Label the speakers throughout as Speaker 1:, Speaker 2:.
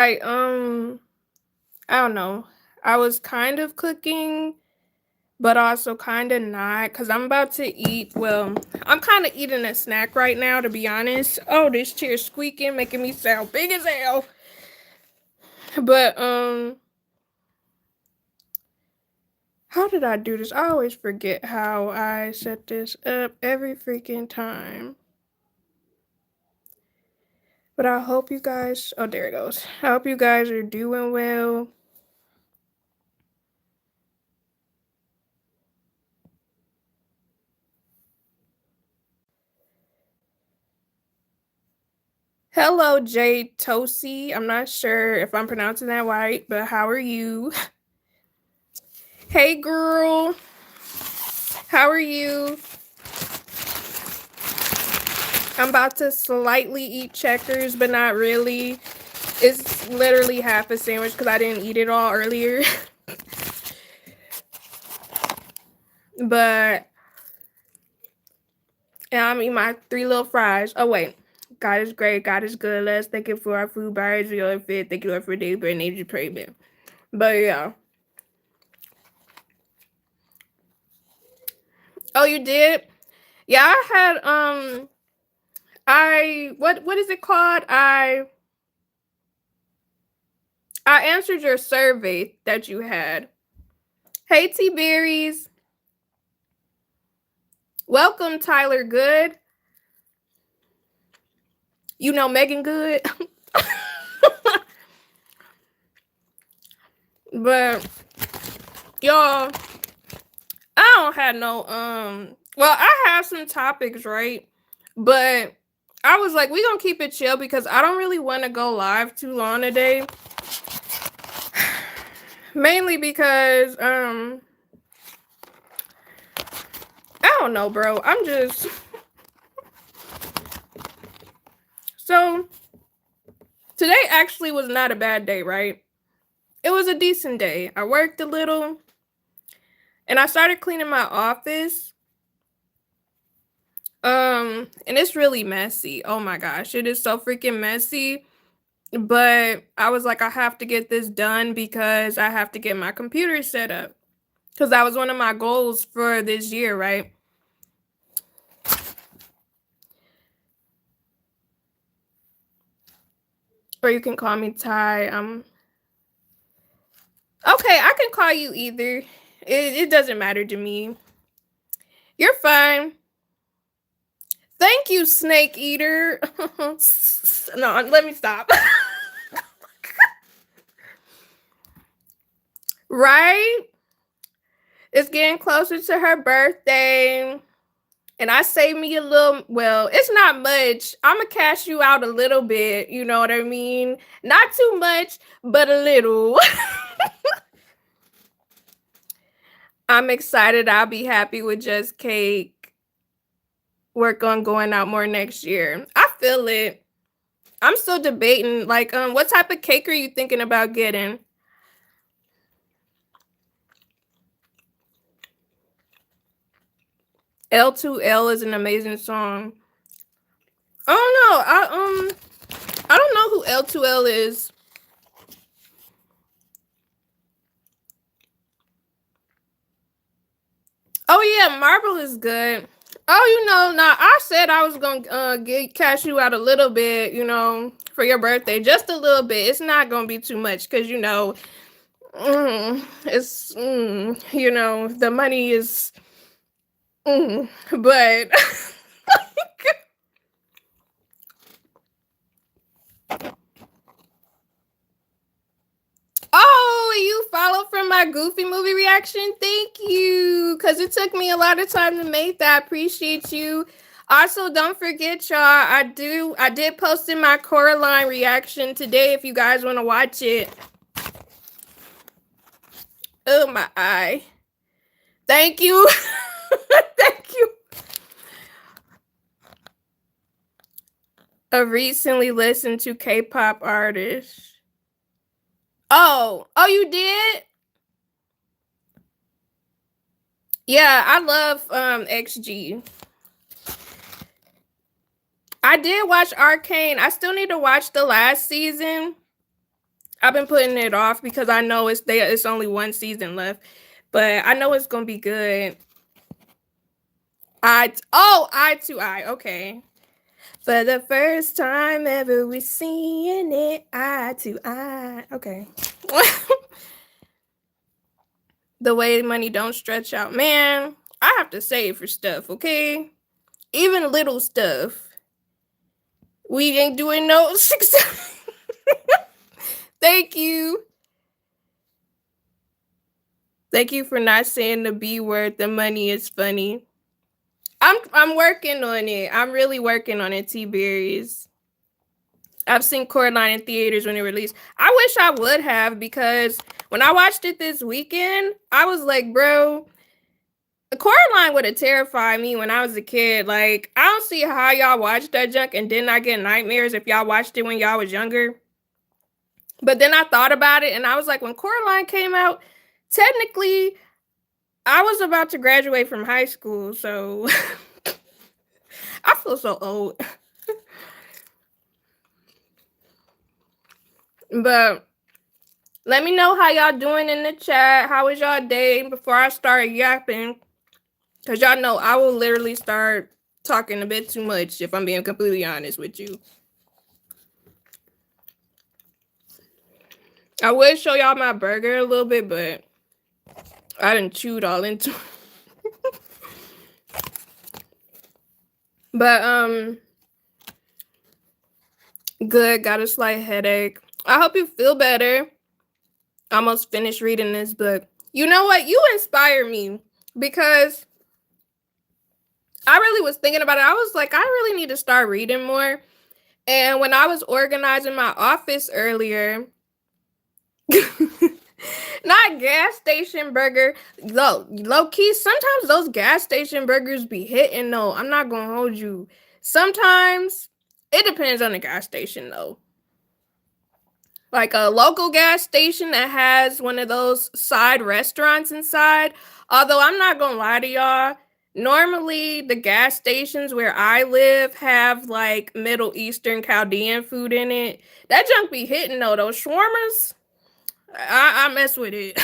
Speaker 1: I I don't know. I was kind of cooking, but also kind of not because I'm about to eat. Well, I'm kind of eating a snack right now, to be honest. Oh, this chair's squeaking, making me sound big as hell. But how did I do this? I always forget how I set this up every freaking time. But I hope you guys. Oh, there it goes. I hope you guys are doing well. Hello, Jay Tosi. I'm not sure if I'm pronouncing that right, but how are you? Hey, girl. How are you? I'm about to slightly eat checkers, but not really. It's literally half a sandwich because I didn't eat it all earlier. But yeah, I'm eating my 3 little fries. Oh, wait. God is great. God is good. Let's thank you for our food, bars, your fit. Thank you, Lord, for daily bread and age of prayer. But yeah. Oh, you did? Yeah, I had I what is it called? I answered your survey that you had. Hey T Berries. Welcome Tyler Good. You know Megan Good. But y'all, I don't have no well, I have some topics, right? But I was like, we gonna keep it chill because I don't really want to go live too long today. Mainly because I don't know, bro. I'm just so today actually was not a bad day, right? It was a decent day. I worked a little and I started cleaning my office. And it's really messy. Oh my gosh, it is so freaking messy. But I was like, I have to get this done because I have to get my computer set up. Because that was one of my goals for this year, right? Or you can call me Ty. Okay, I can call you either. It doesn't matter to me. You're fine. Thank you, Snake Eater. No, let me stop. Right? It's getting closer to her birthday. And I saved me a little, well, it's not much. I'm going to cash you out a little bit. You know what I mean? Not too much, but a little. I'm excited. I'll be happy with just cake. Work on going out more next year. I feel it. I'm still debating, like, what type of cake are you thinking about getting? L2L is an amazing song. Oh no, I don't know who L2L is. Oh yeah, Marble is good. Oh, now I said I was gonna get cash you out a little bit, for your birthday, just a little bit. It's not gonna be too much because it's the money is, but oh, you follow from my Goofy movie reaction? Thank you. Because it took me a lot of time to make that. Appreciate you. Also, don't forget, y'all, I did post in my Coraline reaction today if you guys want to watch it. Oh, my eye. Thank you. Thank you. I recently listened to K-pop artists. Oh, you did? Yeah, I love XG. I did watch Arcane. I still need to watch the last season. I've been putting it off because I know it's only one season left, but I know it's gonna be good. Eye to eye. Okay. For the first time ever, we're seeing it eye to eye. Okay. The way money don't stretch out, man. I have to save for stuff. Okay, even little stuff. We ain't doing no success. Thank you. Thank you for not saying the B word. The money is funny. I'm working on it. I'm really working on it, T-Berries. I've seen Coraline in theaters when it released. I wish I would have, because when I watched it this weekend, I was like, bro, Coraline would have terrified me when I was a kid. Like, I don't see how y'all watched that junk and did not get nightmares if y'all watched it when y'all was younger. But then I thought about it and I was like, when Coraline came out, technically, I was about to graduate from high school. So I feel so old. But let me know how y'all doing in the chat. How was y'all day before I start yapping? Because y'all know I will literally start talking a bit too much if I'm being completely honest with you. I would show y'all my burger a little bit, but I done chewed all into it. But good, got a slight headache. I hope you feel better. Almost finished reading this book. You know what? You inspire me, because I really was thinking about it. I was like, I really need to start reading more. And when I was organizing my office earlier, not gas station burger, low key, sometimes those gas station burgers be hitting though. I'm not gonna hold you. Sometimes it depends on the gas station though. Like a local gas station that has one of those side restaurants inside. Although I'm not gonna lie to y'all, normally the gas stations where I live have like Middle Eastern Chaldean food in it. That junk be hitting though. Those shawarmas, I mess with it.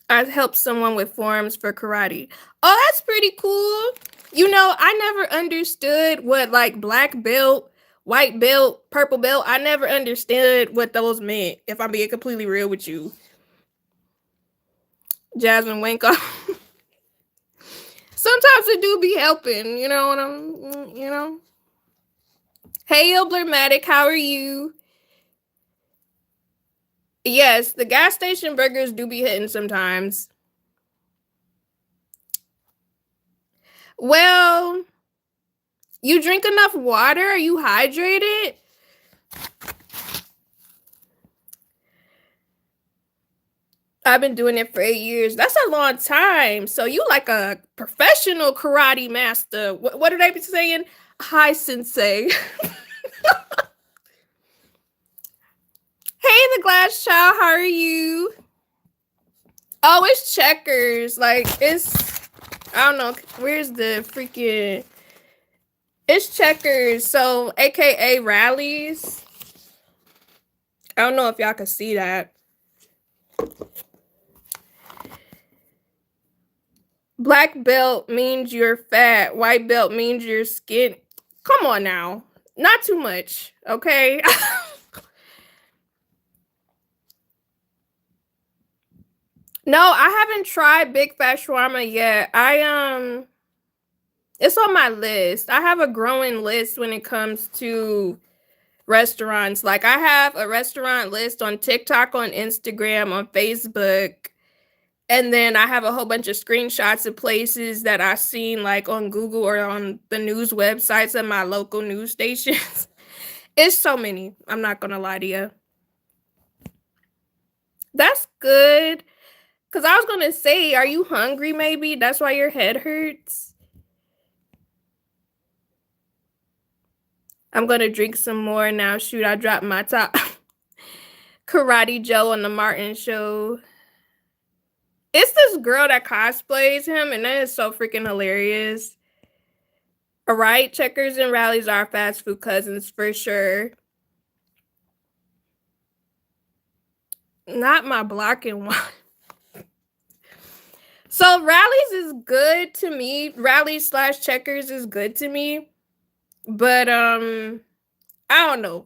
Speaker 1: I helped someone with forms for karate. Oh, that's pretty cool. You know, I never understood what like black belt, white belt, purple belt. I never understood what those meant, if I'm being completely real with you. Jasmine Wanko. Sometimes it do be helping, you know what I'm. Hey, Blurmatic, how are you? Yes, the gas station burgers do be hitting sometimes. Well, you drink enough water? Are you hydrated? I've been doing it for 8 years. That's a long time. So you like a professional karate master. What did I be saying? Hi, sensei. Hey, the glass child. How are you? Oh, it's checkers. Like, I don't know. Where's the freaking... It's checkers. So, AKA rallies. I don't know if y'all can see that. Black belt means you're fat. White belt means you're skin. Come on now. Not too much, okay? No, I haven't tried Big Fat Shawarma yet. It's on my list. I have a growing list when it comes to restaurants. Like, I have a restaurant list on TikTok, on Instagram, on Facebook. And then I have a whole bunch of screenshots of places that I've seen, like on Google or on the news websites of my local news stations. It's so many. I'm not going to lie to you. That's good. Because I was going to say, are you hungry maybe? That's why your head hurts? I'm going to drink some more now. Shoot, I dropped my top. Karate Joe on the Martin Show. It's this girl that cosplays him, and that is so freaking hilarious. All right, checkers and rallies are fast food cousins for sure. Not my black and white. So rallies is good to me. Rallies slash checkers is good to me. But I don't know.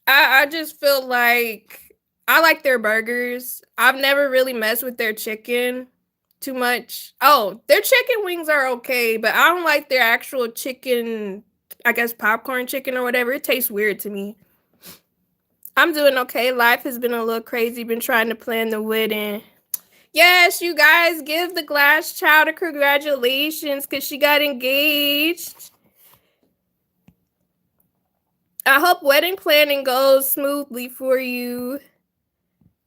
Speaker 1: I just feel like I like their burgers. I've never really messed with their chicken too much. Oh, their chicken wings are okay, but I don't like their actual chicken, I guess popcorn chicken or whatever. It tastes weird to me. I'm doing okay. Life has been a little crazy. Been trying to plan the wedding. Yes, you guys give the glass child a congratulations because she got engaged. I hope wedding planning goes smoothly for you.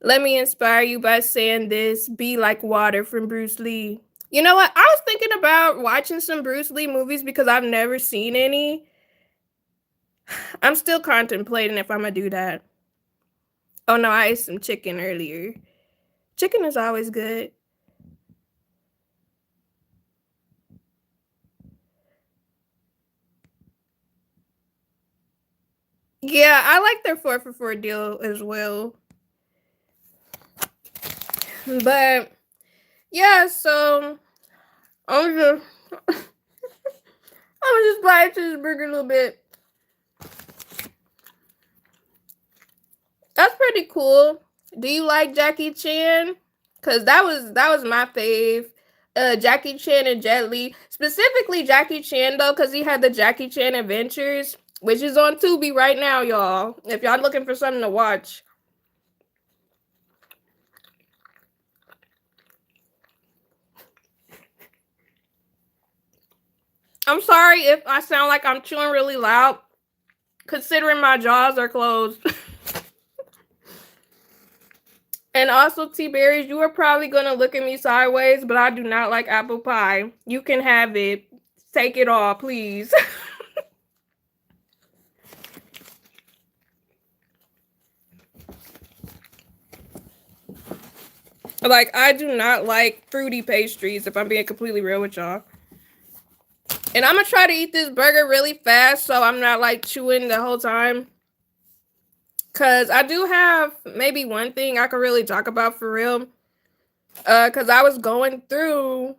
Speaker 1: Let me inspire you by saying this: be like water from Bruce Lee. You know what? I was thinking about watching some Bruce Lee movies because I've never seen any. I'm still contemplating if I'm gonna do that. Oh no, I ate some chicken earlier. Chicken is always good. Yeah, I like their 4 for 4 deal as well. But yeah, so I'm just I'm just bite this burger a little bit. That's pretty cool. Do you like Jackie Chan? Cause that was my fave. Jackie Chan and Jet Li. Specifically Jackie Chan though, cause he had the Jackie Chan Adventures, which is on Tubi right now, y'all. If y'all looking for something to watch. I'm sorry if I sound like I'm chewing really loud, considering my jaws are closed. And also, T Berries, you are probably gonna look at me sideways, but I do not like apple pie. You can have it. Take it all, please. Like, I do not like fruity pastries, if I'm being completely real with y'all. And I'm gonna try to eat this burger really fast so I'm not like chewing the whole time. Cause I do have maybe one thing I could really talk about for real. Cause I was going through.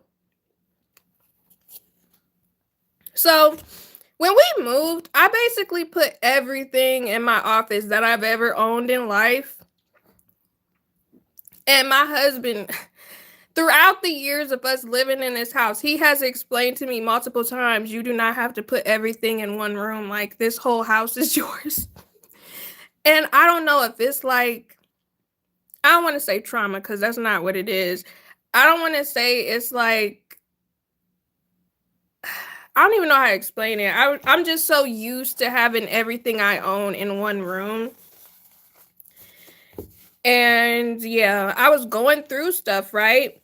Speaker 1: So when we moved, I basically put everything in my office that I've ever owned in life. And my husband, throughout the years of us living in this house, he has explained to me multiple times, you do not have to put everything in one room. Like, this whole house is yours. And I don't know if it's like, I don't want to say trauma because that's not what it is. I don't want to say it's like, I don't even know how to explain it. I'm just so used to having everything I own in one room. And yeah, I was going through stuff, right?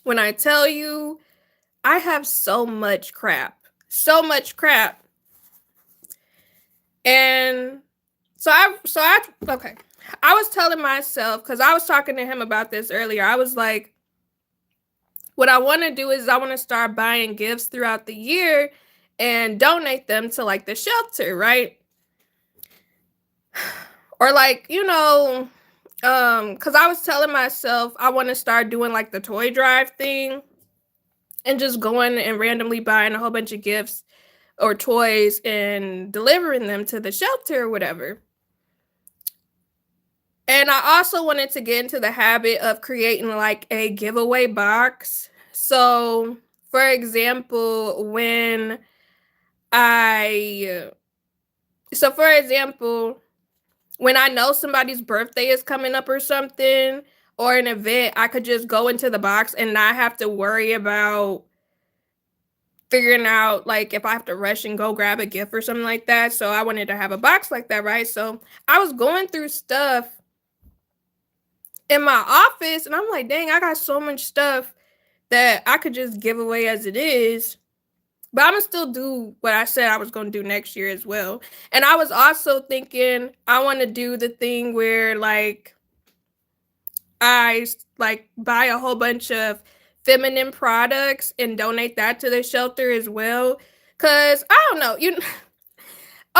Speaker 1: When I tell you, I have so much crap. So much crap. And okay. I was telling myself, because I was talking to him about this earlier. I was like, what I want to do is I want to start buying gifts throughout the year and donate them to like the shelter, right? Or like, because I was telling myself I want to start doing like the toy drive thing and just going and randomly buying a whole bunch of gifts or toys and delivering them to the shelter or whatever. And I also wanted to get into the habit of creating like a giveaway box. So, for example, I for example, when I know somebody's birthday is coming up or something, or an event, I could just go into the box and not have to worry about figuring out like if I have to rush and go grab a gift or something like that. So I wanted to have a box like that, right? So I was going through stuff in my office and I'm like, dang, I got so much stuff that I could just give away as it is. But I'm gonna still do what I said I was gonna do next year as well. And I was also thinking I want to do the thing where like I like buy a whole bunch of feminine products and donate that to the shelter as well. Cause I don't know,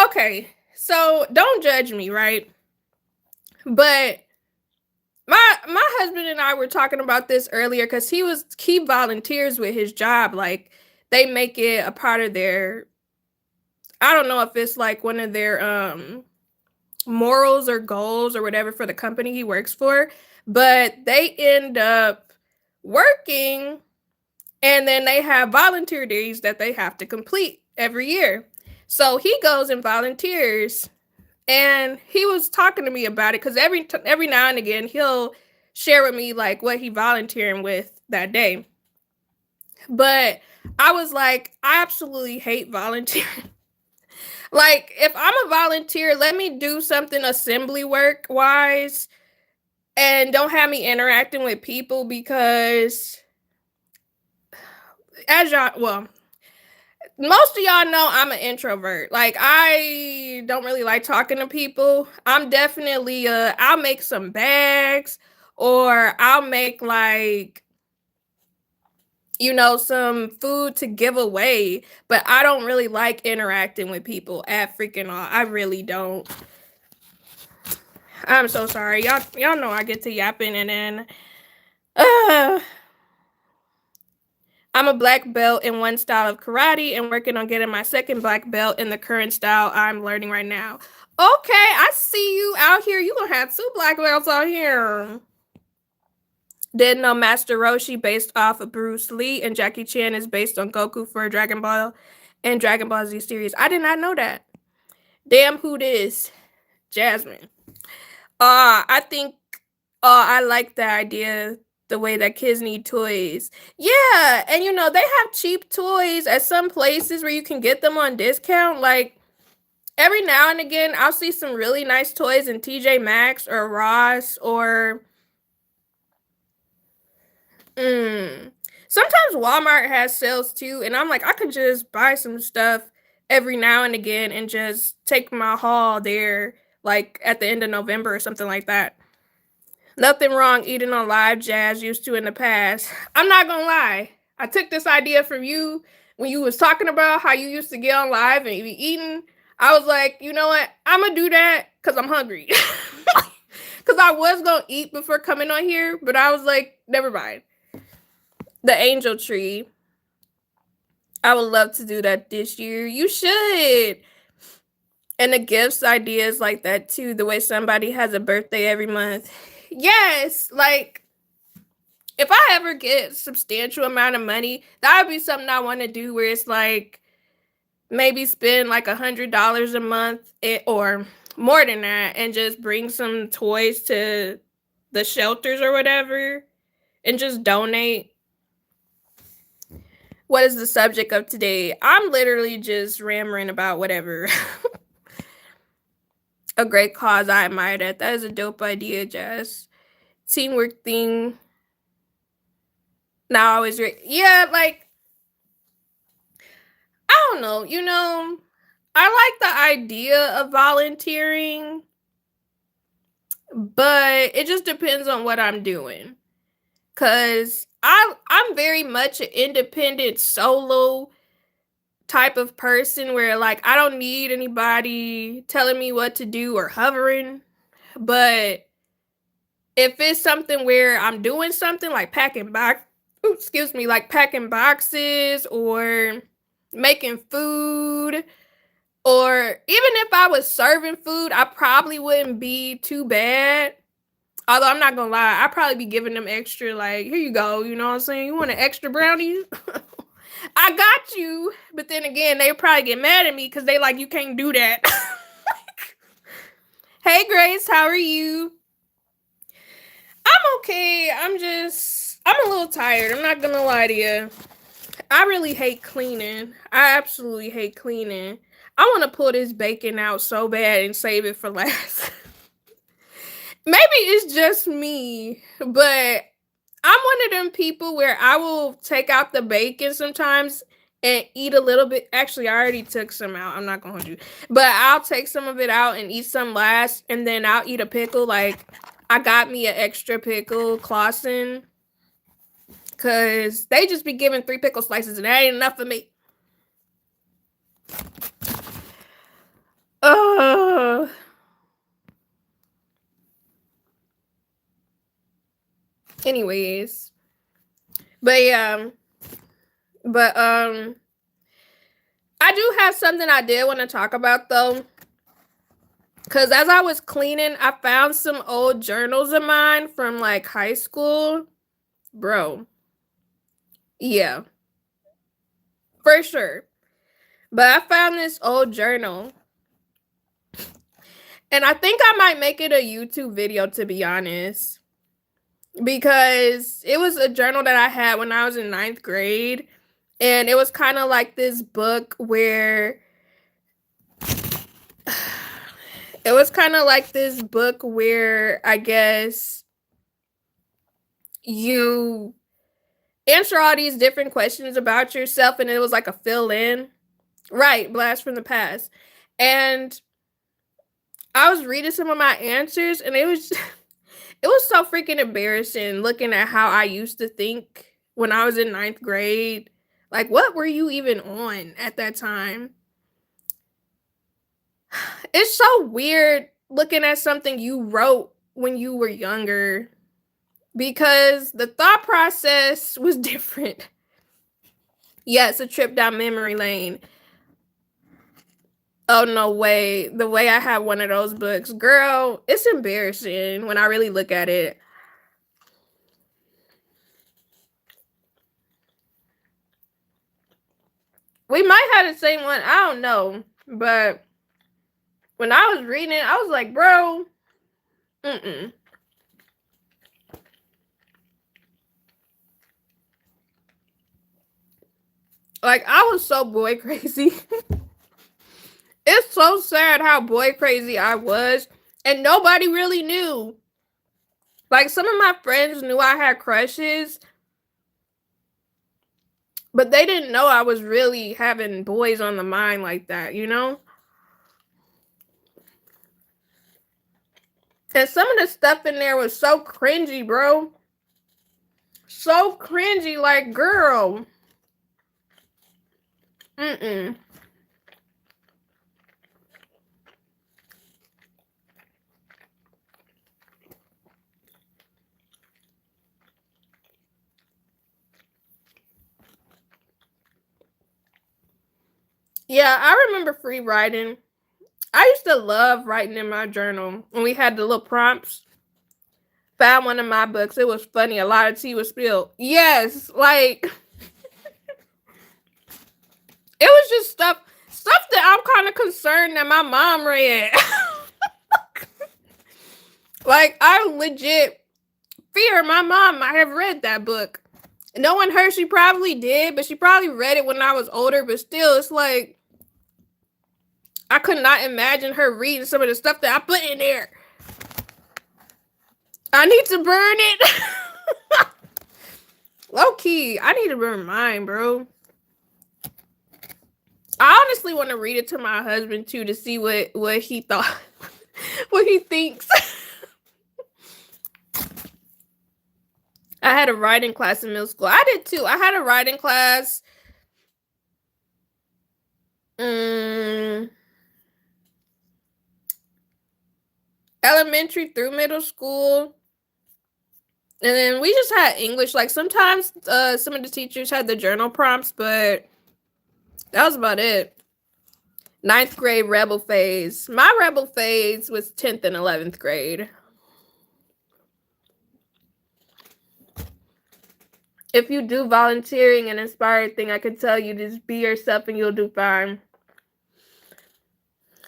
Speaker 1: okay. So don't judge me, right? But my husband and I were talking about this earlier because he volunteers with his job. Like they make it a part of their, I don't know if it's like one of their morals or goals or whatever for the company he works for, but they end up working and then they have volunteer days that they have to complete every year. So he goes and volunteers, and he was talking to me about it because every now and again he'll share with me like what he volunteering with that day. But I was like, I absolutely hate volunteering. Like, if I'm a volunteer, let me do something assembly work wise and don't have me interacting with people because, as y'all, well, most of y'all know I'm an introvert. Like, I don't really like talking to people. I'm definitely, I'll make some bags or I'll make like, some food to give away, but I don't really like interacting with people at freaking all. I really don't. I'm so sorry. Y'all know I get to yapping and then uh I'm a black belt in one style of karate and working on getting my second black belt in the current style I'm learning right now. Okay, I see you out here. You gonna have two black belts out here. Didn't know Master Roshi based off of Bruce Lee and Jackie Chan is based on Goku for Dragon Ball and Dragon Ball Z series. I did not know that. Damn, who this? Jasmine. I think I like the idea, the way that kids need toys. Yeah, and they have cheap toys at some places where you can get them on discount. Like every now and again, I'll see some really nice toys in TJ Maxx or Ross or sometimes Walmart has sales too, and I'm like, I could just buy some stuff every now and again and just take my haul there, like at the end of November or something like that. Nothing wrong eating on live, Jazz used to in the past. I'm not gonna lie. I took this idea from you when you was talking about how you used to get on live and be eating. I was like, you know what? I'm gonna do that because I'm hungry. Because I was gonna eat before coming on here, but I was like, never mind. The angel tree. I would love to do that this year. You should. And the gifts ideas like that too. The way somebody has a birthday every month. Yes, like if I ever get substantial amount of money, that would be something I want to do where it's like maybe spend like $100 a month or more than that and just bring some toys to the shelters or whatever and just donate. What is the subject of today? I'm literally just rambling about whatever. A great cause. I admire that. That is a dope idea, Jess. Teamwork thing. Now always yeah, like I don't know, I like the idea of volunteering, but it just depends on what I'm doing. Cause I'm very much an independent solo type of person where like I don't need anybody telling me what to do or hovering. But if it's something where I'm doing something like like packing boxes or making food, or even if I was serving food, I probably wouldn't be too bad. Although I'm not gonna lie, I'd probably be giving them extra, like, here you go, you know what I'm saying? You want an extra brownie? I got you. But then again, they probably get mad at me because they like, you can't do that. Hey Grace, how are you? I'm okay. I'm a little tired. I'm not gonna lie to you. I really hate cleaning. I absolutely hate cleaning. I want to pull this bacon out so bad and save it for last. Maybe it's just me, but I'm one of them people where I will take out the bacon sometimes and eat a little bit. Actually, I already took some out. I'm not going to hold you. But I'll take some of it out and eat some last, and then I'll eat a pickle. Like, I got me an extra pickle, Clausen, because they just be giving 3 pickle slices, and that ain't enough for me. Uh, Anyways, but yeah, but I do have something I did want to talk about though. Because as I was cleaning, I found some old journals of mine from like high school. Bro, yeah, for sure. But I found this old journal. And I think I might make it a YouTube video, to be honest. Because it was a journal that I had when I was in 9th grade. And it was kind of like this book where it was kind of like this book where I guess you answer all these different questions about yourself, and it was like a fill in. Right, blast from the past. And I was reading some of my answers, and it was it was so freaking embarrassing looking at how I used to think when I was in 9th grade. Like, what were you even on at that time? It's so weird looking at something you wrote when you were younger because the thought process was different. Yeah, it's a trip down memory lane. Oh, no way. The way I have one of those books, girl, it's embarrassing when I really look at it. We might have the same one. I don't know. But when I was reading it, I was like, bro, mm-mm. Like, I was so boy crazy. It's so sad how boy crazy I was, and nobody really knew. Like, some of my friends knew I had crushes, but they didn't know I was really having boys on the mind like that, you know? And some of the stuff in there was so cringy, bro. So cringy, like, girl. Mm-mm. Yeah, I remember free writing. I used to love writing in my journal when we had the little prompts. Found one of my books. It was funny. A lot of tea was spilled. Yes, like it was just stuff that I'm kind of concerned that my mom read. Like, I legit fear my mom might have read that book. Knowing her, she probably did, but she probably read it when I was older. But still, it's like I could not imagine her reading some of the stuff that I put in there. I need to burn it. Low key, I need to burn mine, bro. I honestly want to read it to my husband too to see what he thought, what he thinks. I had a writing class in middle school. I did too. I had a writing class. Elementary through middle school. And then we just had English. Like, sometimes some of the teachers had the journal prompts, but that was about it. 9th grade rebel phase. My rebel phase was 10th and 11th grade. If you do volunteering and inspired thing, I could tell you just be yourself and you'll do fine.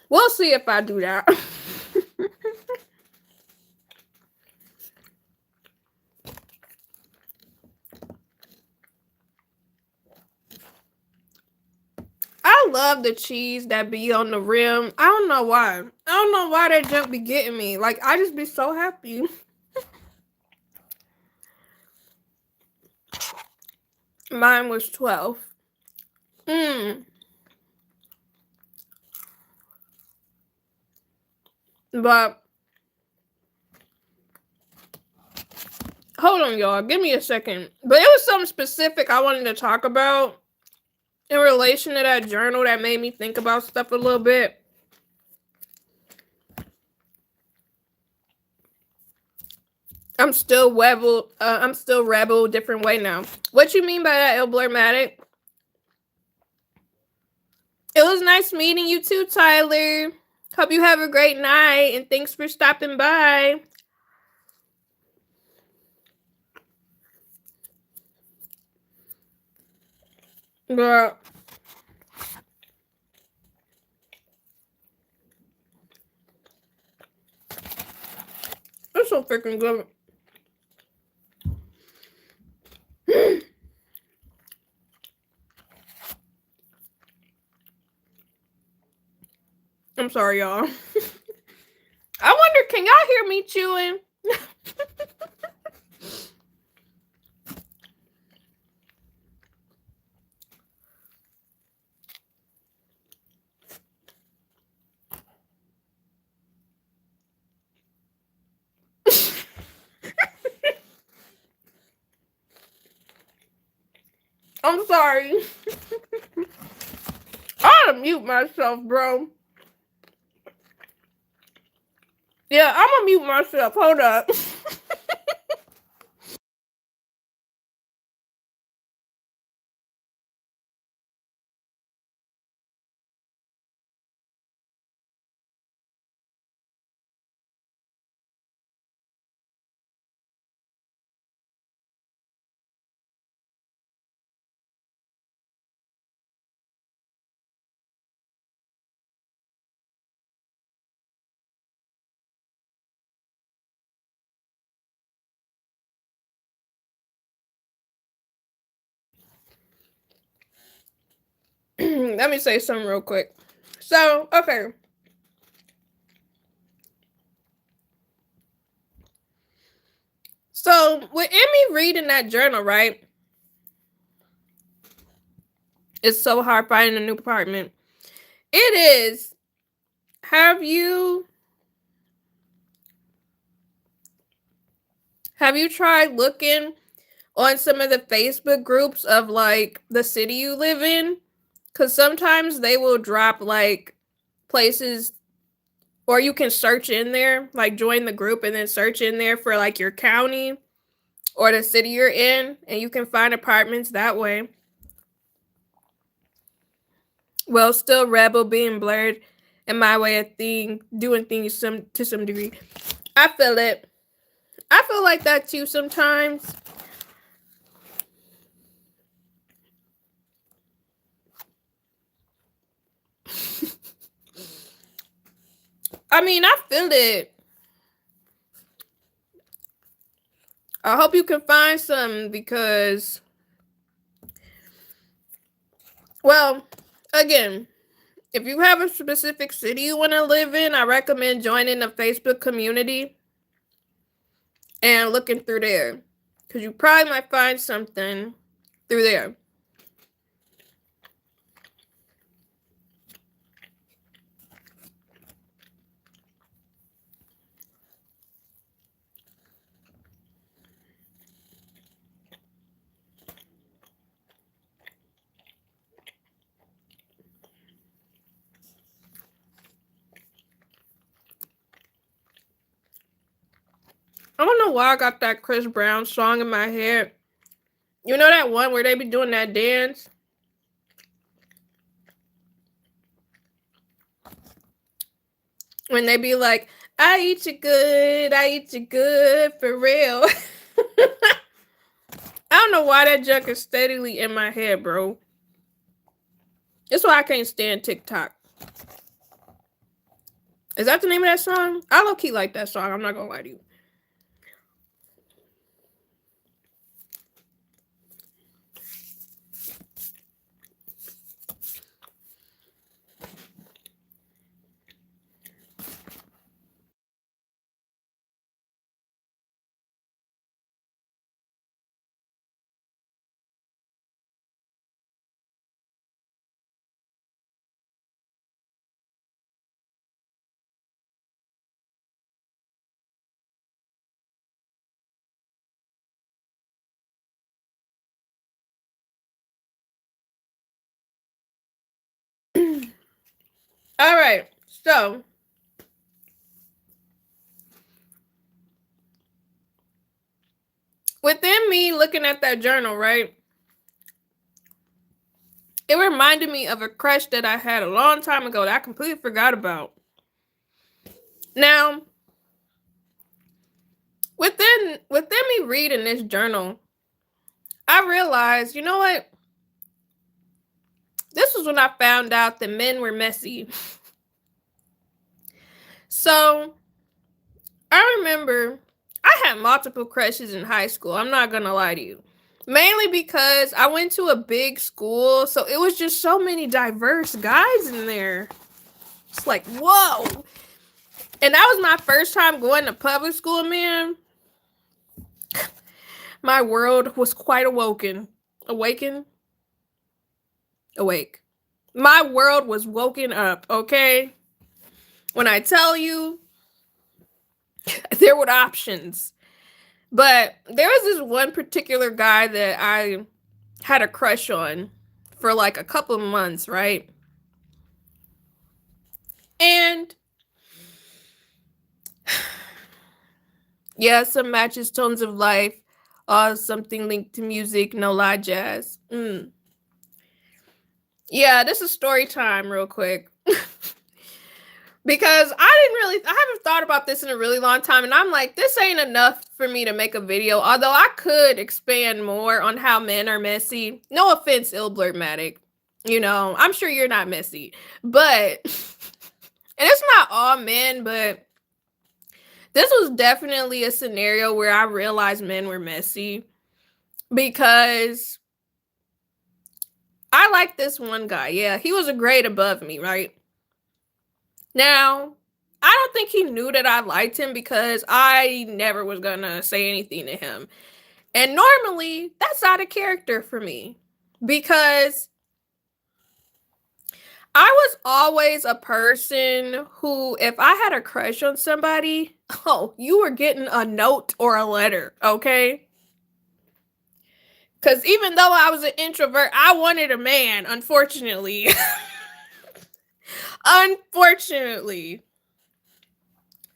Speaker 1: We'll see if I do that. I love the cheese that be on the rim. I don't know why. I don't know why that junk be getting me. Like, I just be so happy. Mine was 12. But hold on, y'all. Give me a second. But it was something specific I wanted to talk about in relation to that journal that made me think about stuff a little bit. I'm I'm still rebel. I'm still rebel, different way now. What you mean by that, El Blurmatic? It was nice meeting you too, Tyler. Hope you have a great night, and thanks for stopping by. But it's so freaking good. I'm sorry, y'all. I wonder, can y'all hear me chewing? I'm sorry. I gotta mute myself, bro. Yeah, I'm gonna mute myself. Hold up. Let me say something real quick. So, okay. So, with Emmy reading that journal, right? It's so hard finding a new apartment. It is. Have you tried looking on some of the Facebook groups of like the city you live in? Cuz sometimes they will drop like places, or you can search in there, like join the group and then search in there for like your county or the city you're in, and you can find apartments that way. Well, still rebel being blurred in my way of doing things to some degree. I feel it. I feel like that too sometimes. I mean, I feel it. I hope you can find some because, well, again, if you have a specific city you want to live in, I recommend joining the Facebook community and looking through there, because you probably might find something through there. I don't know why I got that Chris Brown song in my head. You know that one where they be doing that dance? When they be like, I eat you good for real. I don't know why that junk is steadily in my head, bro. That's why I can't stand TikTok. Is that the name of that song? I low key like that song. I'm not gonna lie to you. All right, so within me looking at that journal, right? It reminded me of a crush that I had a long time ago that I completely forgot about. Now, within me reading this journal, I realized, you know what? This was when I found out that men were messy. So, I remember I had multiple crushes in high school. I'm not going to lie to you. Mainly because I went to a big school, so it was just so many diverse guys in there. It's like, whoa. And that was my first time going to public school, man. My world was quite awoken. Awake. My world was woken up, okay? When I tell you, there were options. But there was this one particular guy that I had a crush on for like a couple of months, right? And yeah, some matches, tones of life, something linked to music, no lie, jazz. Yeah, this is story time, real quick. Because I haven't thought about this in a really long time. And I'm like, this ain't enough for me to make a video. Although I could expand more on how men are messy. No offense, Ilblurmatic. You know, I'm sure you're not messy. But, and it's not all men, but this was definitely a scenario where I realized men were messy. Because I like this one guy. Yeah, he was a grade above me, right? Now, I don't think he knew that I liked him because I never was gonna say anything to him. And normally, that's out of character for me because I was always a person who, if I had a crush on somebody, oh, you were getting a note or a letter, okay? Because even though I was an introvert, I wanted a man, unfortunately. Unfortunately.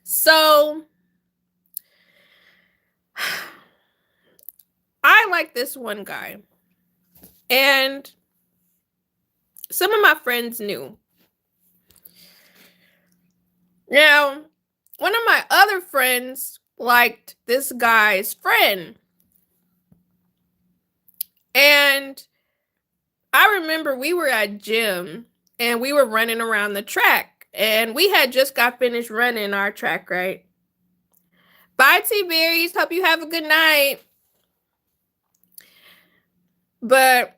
Speaker 1: So, I like this one guy. And some of my friends knew. Now, one of my other friends liked this guy's friend. And I remember we were at gym and we were running around the track. And we had just got finished running our track, right? Bye, T-Berries. Hope you have a good night. But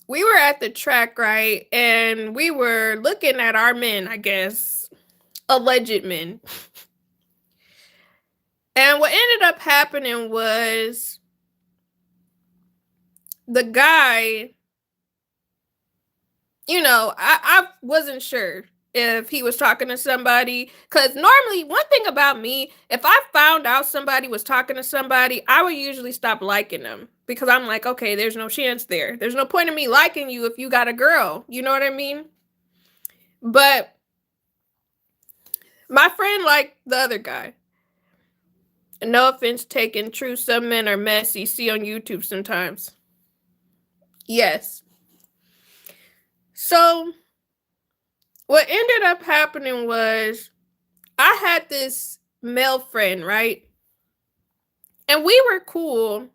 Speaker 1: we were at the track, right? And we were looking at our men, I guess. Alleged men. And what ended up happening was the guy, you know, I wasn't sure if he was talking to somebody. Because normally, one thing about me, if I found out somebody was talking to somebody, I would usually stop liking them. Because I'm like, okay, there's no chance there. There's no point in me liking you if you got a girl. You know what I mean? But my friend liked the other guy. No offense taken. True, some men are messy. See on YouTube sometimes. Yes. So, what ended up happening was I had this male friend, right? And we were cool.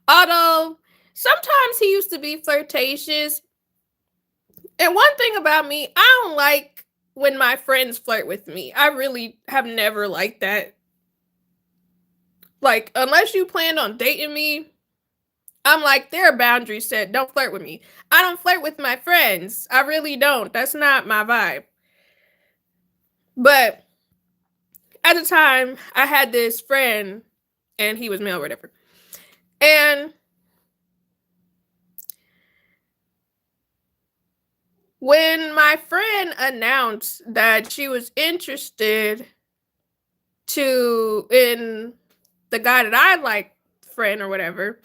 Speaker 1: Although, sometimes he used to be flirtatious. And one thing about me, I don't like when my friends flirt with me. I really have never liked that. Like, unless you plan on dating me, I'm like, there are boundaries set. Don't flirt with me. I don't flirt with my friends. I really don't. That's not my vibe. But at the time, I had this friend, and he was male or whatever. And when my friend announced that she was interested in the guy that I like, friend or whatever,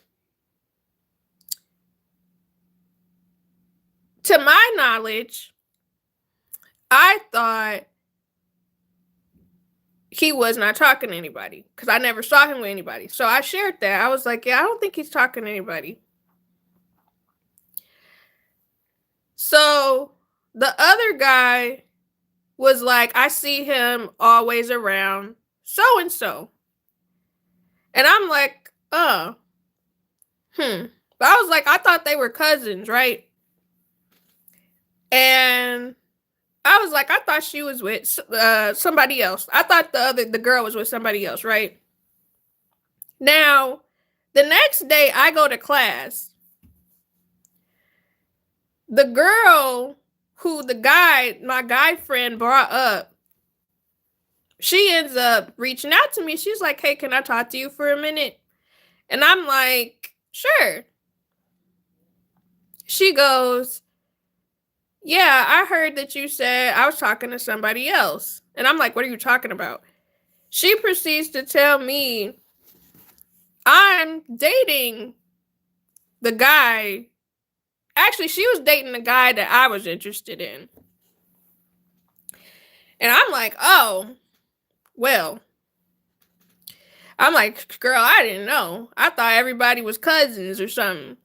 Speaker 1: to my knowledge, I thought he was not talking to anybody because I never saw him with anybody. So I shared that. I was like, yeah, I don't think he's talking to anybody. So the other guy was like, I see him always around so and so. And I'm like, But I was like, I thought they were cousins, right? And I was like, I thought she was with somebody else. I thought the girl was with somebody else, right? Now, the next day I go to class. The girl who my guy friend brought up, she ends up reaching out to me. She's like, hey, can I talk to you for a minute? And I'm like, sure. She goes, yeah, I heard that you said I was talking to somebody else. And I'm like, what are you talking about? She proceeds to tell me I'm dating the guy. Actually, she was dating the guy that I was interested in. And I'm like, oh, well. I'm like, girl, I didn't know. I thought everybody was cousins or something.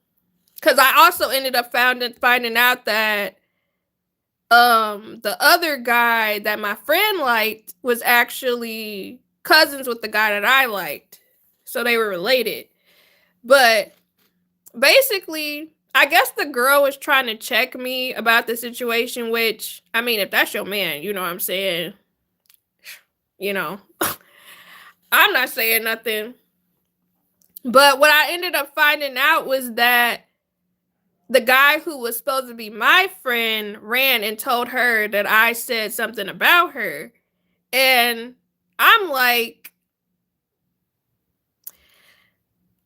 Speaker 1: Because I also ended up finding out that the other guy that my friend liked was actually cousins with the guy that I liked. So they were related. But basically, I guess the girl was trying to check me about the situation, which, I mean, if that's your man, you know what I'm saying? You know, I'm not saying nothing. But what I ended up finding out was that the guy who was supposed to be my friend ran and told her that I said something about her. And I'm like,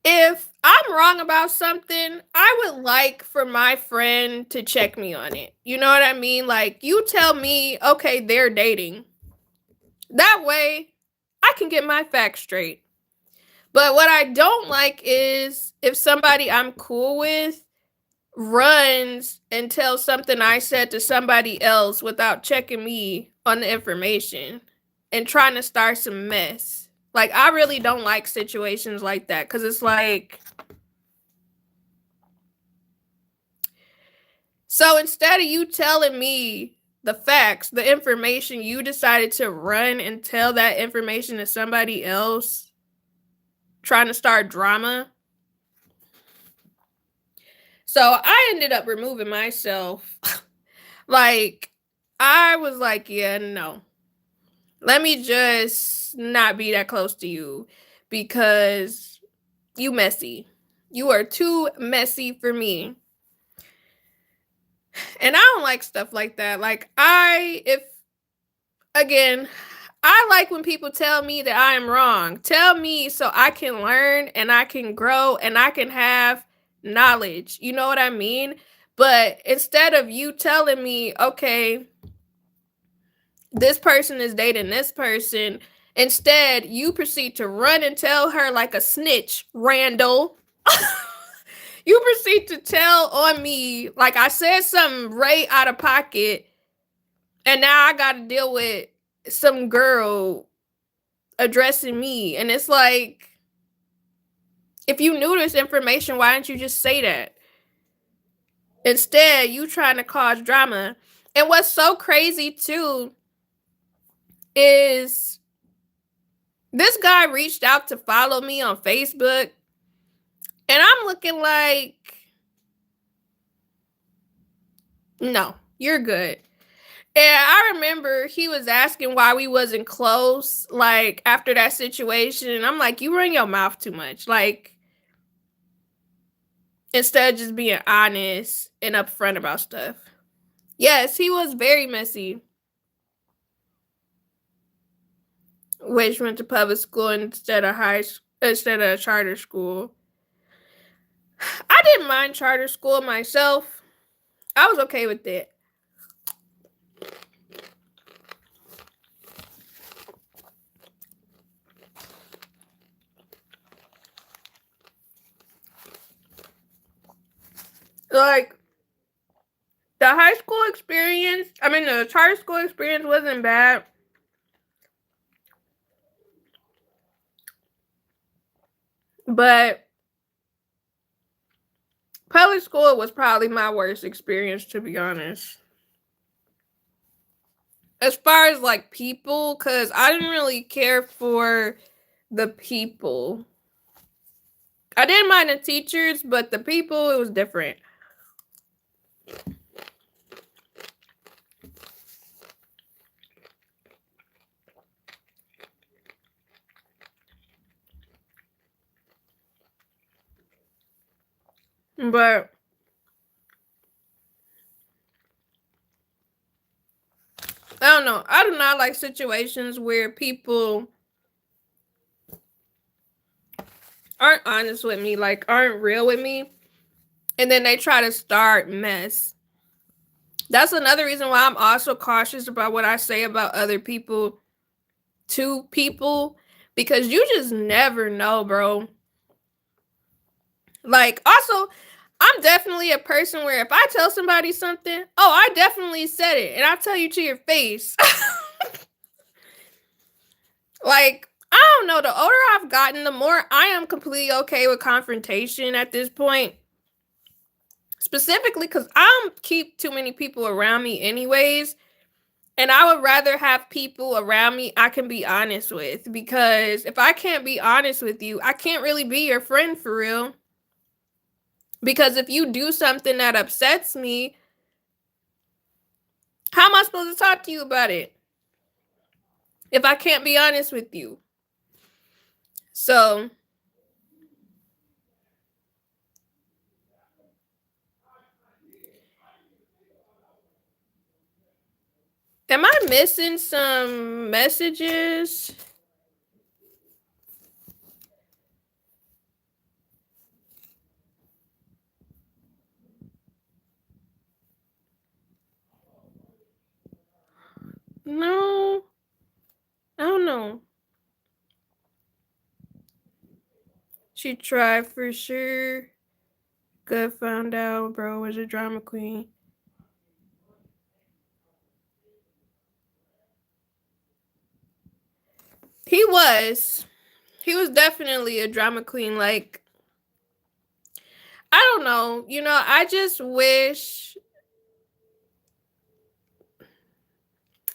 Speaker 1: if I'm wrong about something, I would like for my friend to check me on it. You know what I mean? Like, you tell me, okay, they're dating. That way, I can get my facts straight. But what I don't like is if somebody I'm cool with runs and tells something I said to somebody else without checking me on the information and trying to start some mess. Like, I really don't like situations like that because it's like, so instead of you telling me the facts, the information, you decided to run and tell that information to somebody else, trying to start drama. So I ended up removing myself. Like, I was like, yeah, no. Let me just not be that close to you because you messy. You are too messy for me. And I don't like stuff like that. Like, again, I like when people tell me that I am wrong. Tell me so I can learn and I can grow and I can have knowledge. You know what I mean? But instead of you telling me, okay, this person is dating this person, instead you proceed to run and tell her like a snitch, Randall. You proceed to tell on me like I said something right out of pocket, and now I got to deal with some girl addressing me. And it's like, if you knew this information, why didn't you just say that? Instead, you trying to cause drama. And what's so crazy too is this guy reached out to follow me on Facebook, and I'm looking like, no, you're good. And I remember he was asking why we wasn't close, like, after that situation. And I'm like, you run your mouth too much. Like, instead of just being honest and upfront about stuff. Yes, he was very messy. Which went to public school instead of charter school. I didn't mind charter school myself. I was okay with it. Like, the charter school experience wasn't bad. But public school was probably my worst experience, to be honest. As far as like people, because I didn't really care for the people. I didn't mind the teachers, but the people, it was different. But I don't know. I do not like situations where people aren't honest with me, like aren't real with me, and then they try to start mess. That's another reason why I'm also cautious about what I say about other people to people, because you just never know, bro. Like, also, I'm definitely a person where if I tell somebody something, oh, I definitely said it, and I tell you to your face. Like, I don't know. The older I've gotten, the more I am completely okay with confrontation at this point. Specifically because I don't keep too many people around me, anyways. And I would rather have people around me I can be honest with. Because if I can't be honest with you, I can't really be your friend for real. Because if you do something that upsets me, how am I supposed to talk to you about it if I can't be honest with you? So, am I missing some messages? No, I don't know. She tried for sure. Good found out, bro was a drama queen. He was. He was definitely a drama queen. Like, I don't know. I just wish.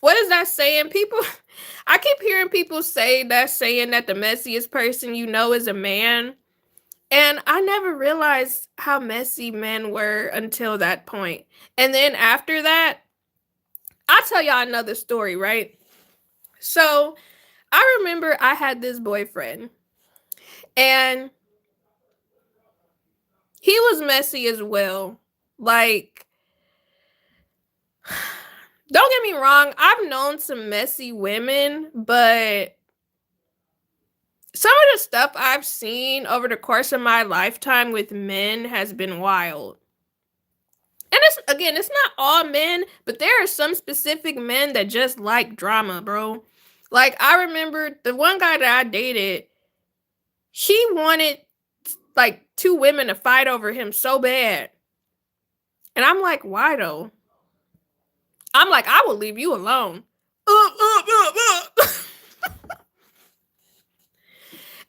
Speaker 1: What is that saying? People, I keep hearing people say that saying that the messiest person you know is a man. And I never realized how messy men were until that point. And then after that, I'll tell y'all another story, right? So I remember I had this boyfriend, and he was messy as well. Like, don't get me wrong, I've known some messy women, but some of the stuff I've seen over the course of my lifetime with men has been wild. And it's not all men, but there are some specific men that just like drama, bro. Like, I remember the one guy that I dated, he wanted like two women to fight over him so bad. And I'm like, why though? I'm like, I will leave you alone.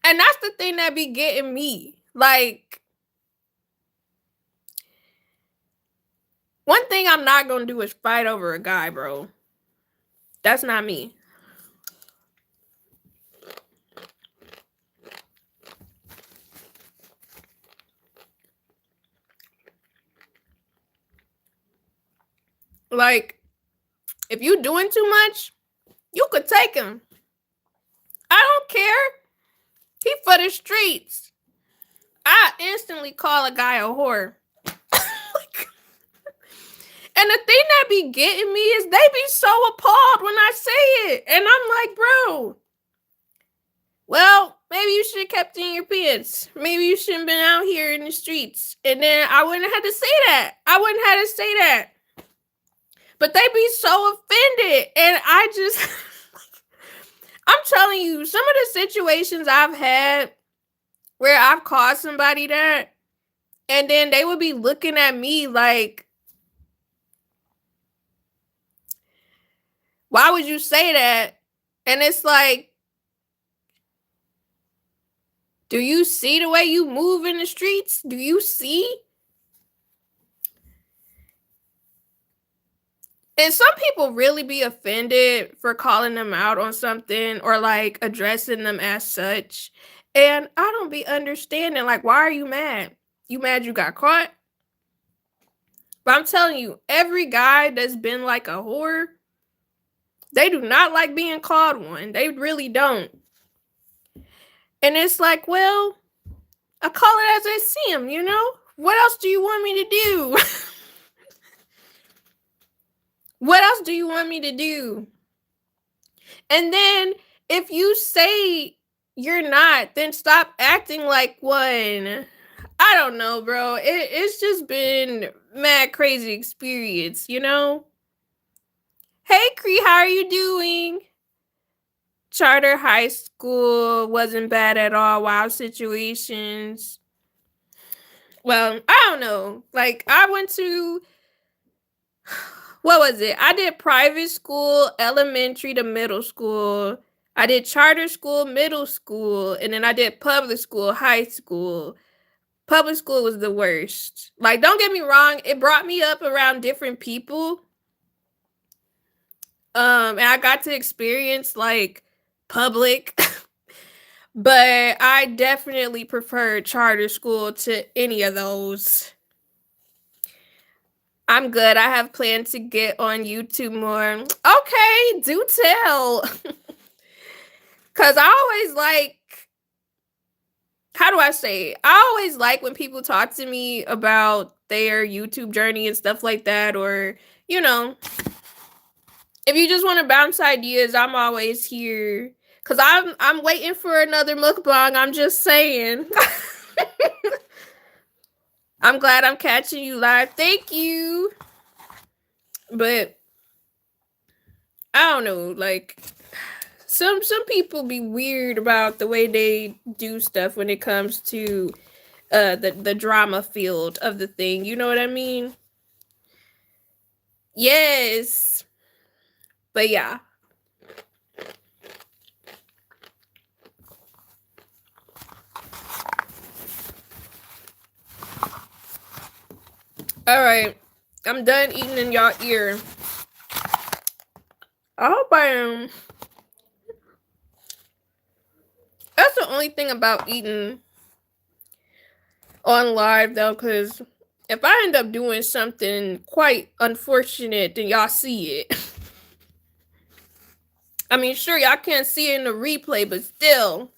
Speaker 1: And that's the thing that be getting me. Like, one thing I'm not gonna do is fight over a guy, bro. That's not me. Like, if you doing too much, you could take him. I don't care. He for the streets. I instantly call a guy a whore. And the thing that be getting me is they be so appalled when I say it. And I'm like, bro, well, maybe you should have kept it in your pants. Maybe you shouldn't been out here in the streets. And then I wouldn't have had to say that. I wouldn't have to say that. But they be so offended. And I just, I'm telling you, some of the situations I've had where I've called somebody that, and then they would be looking at me like, why would you say that? And it's like, Do you see the way you move in the streets? Do you see? And some people really be offended for calling them out on something or like addressing them as such. And I don't be understanding, like, why are you mad? You mad you got caught? But I'm telling you, every guy that's been like a whore, they do not like being called one. They really don't. And it's like, well, I call it as I see him, you know? What else do you want me to do? What else do you want me to do? And then if you say you're not, then stop acting like one. I don't know, bro. It's just been mad crazy experience, you know? Hey, Cree, how are you doing? Charter high school wasn't bad at all. Wild situations. Well, I don't know. Like, I went to, what was it? I did private school, elementary to middle school. I did charter school, middle school, and then I did public school, high school. Public school was the worst. Like, don't get me wrong, it brought me up around different people. And I got to experience like public, but I definitely preferred charter school to any of those. I'm good. I have plans to get on YouTube more. Okay, do tell. Cause I always like, how do I say? I always like when people talk to me about their YouTube journey and stuff like that, or you know, if you just want to bounce ideas, I'm always here. Cause I'm waiting for another mukbang. I'm just saying. I'm glad I'm catching you live. Thank you. But I don't know, like some people be weird about the way they do stuff when it comes to the drama field of the thing. You know what I mean? Yes. But yeah. All right. I'm done eating in y'all ear. I hope I am. That's the only thing about eating on live though, because if I end up doing something quite unfortunate, then y'all see it. I mean, sure, y'all can't see it in the replay, but still.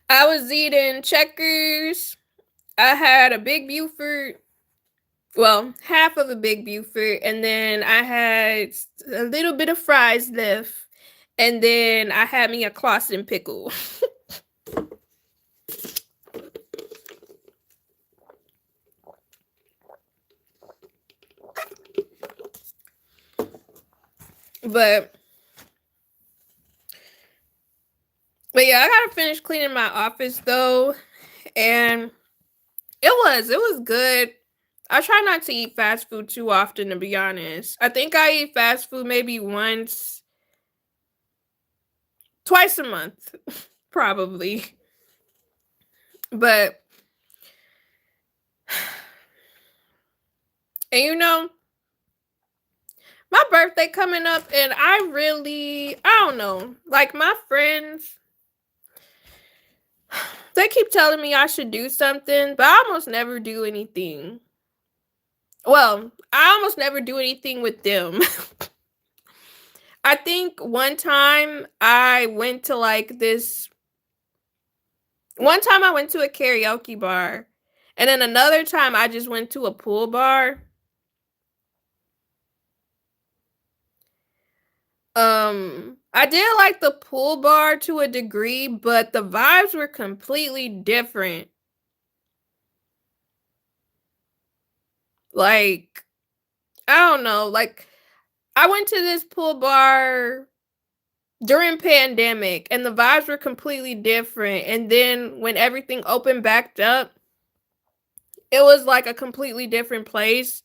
Speaker 1: I was eating Checkers. I had a Big Buford. Well, half of a Big Buford. And then I had a little bit of fries left. And then I had me a Clausen pickle. But yeah, I gotta finish cleaning my office though. And it was good. I try not to eat fast food too often, to be honest. I think I eat fast food maybe twice a month, probably. But, and you know, my birthday coming up, and I don't know, like my friends, they keep telling me I should do something, but I almost never do anything. Well, I almost never do anything with them. I think one time I went to a karaoke bar, and then another time I just went to a pool bar. I did like the pool bar to a degree, but the vibes were completely different. Like, I don't know, like I went to this pool bar during pandemic and the vibes were completely different. And then when everything opened back up, it was like a completely different place.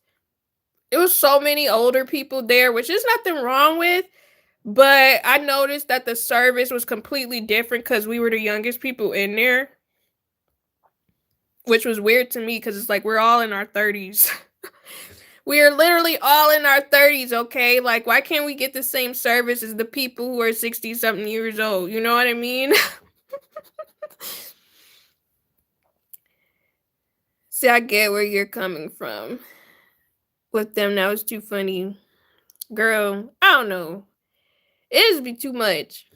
Speaker 1: It was so many older people there, which is nothing wrong with, But I noticed that the service was completely different because we were the youngest people in there, which was weird to me because it's like we're all in our 30s. We are literally all in our 30s, okay? Like, why can't we get the same service as the people who are 60 something years old? You know what I mean? See, I get where you're coming from with them. That was too funny. Girl, I don't know. It just be too much.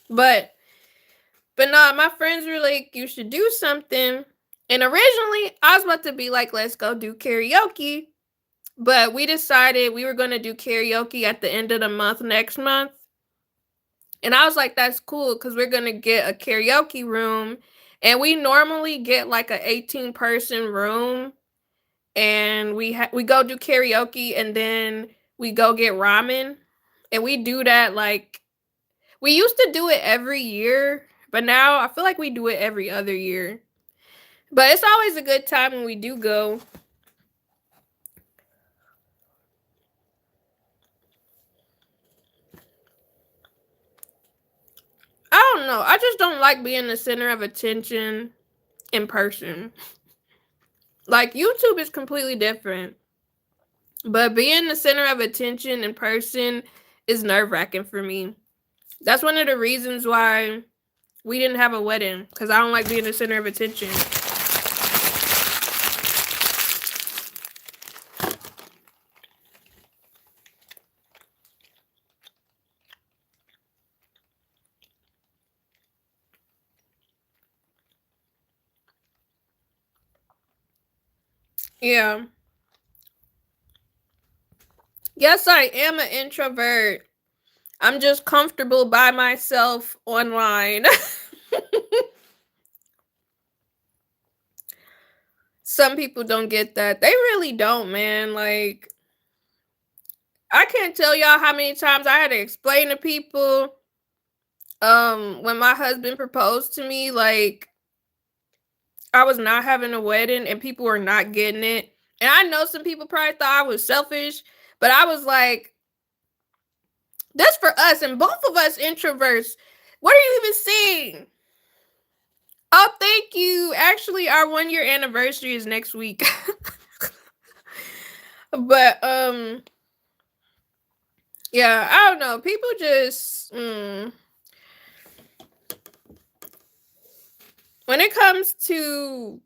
Speaker 1: But nah, my friends were like, you should do something. And originally I was about to be like, let's go do karaoke. But we decided we were gonna do karaoke at the end of the month next month. And I was like, that's cool because we're gonna get a karaoke room. And we normally get like a 18-person room, and we go do karaoke, and then we go get ramen. And we do that like we used to do it every year, but now I feel like we do it every other year. But it's always a good time when we do go. I don't know. I just don't like being the center of attention in person. Like, YouTube is completely different, but being the center of attention in person is nerve-wracking for me. That's one of the reasons why we didn't have a wedding, because I don't like being the center of attention. Yeah. Yes, I am an introvert. I'm just comfortable by myself online. Some people don't get that. They really don't, man. Like, I can't tell y'all how many times I had to explain to people when my husband proposed to me, like I was not having a wedding and people were not getting it. And I know some people probably thought I was selfish, but I was like, that's for us, and both of us introverts. What are you even saying? Oh, thank you. Actually, our 1 year anniversary is next week. But yeah, I don't know. People just when it comes to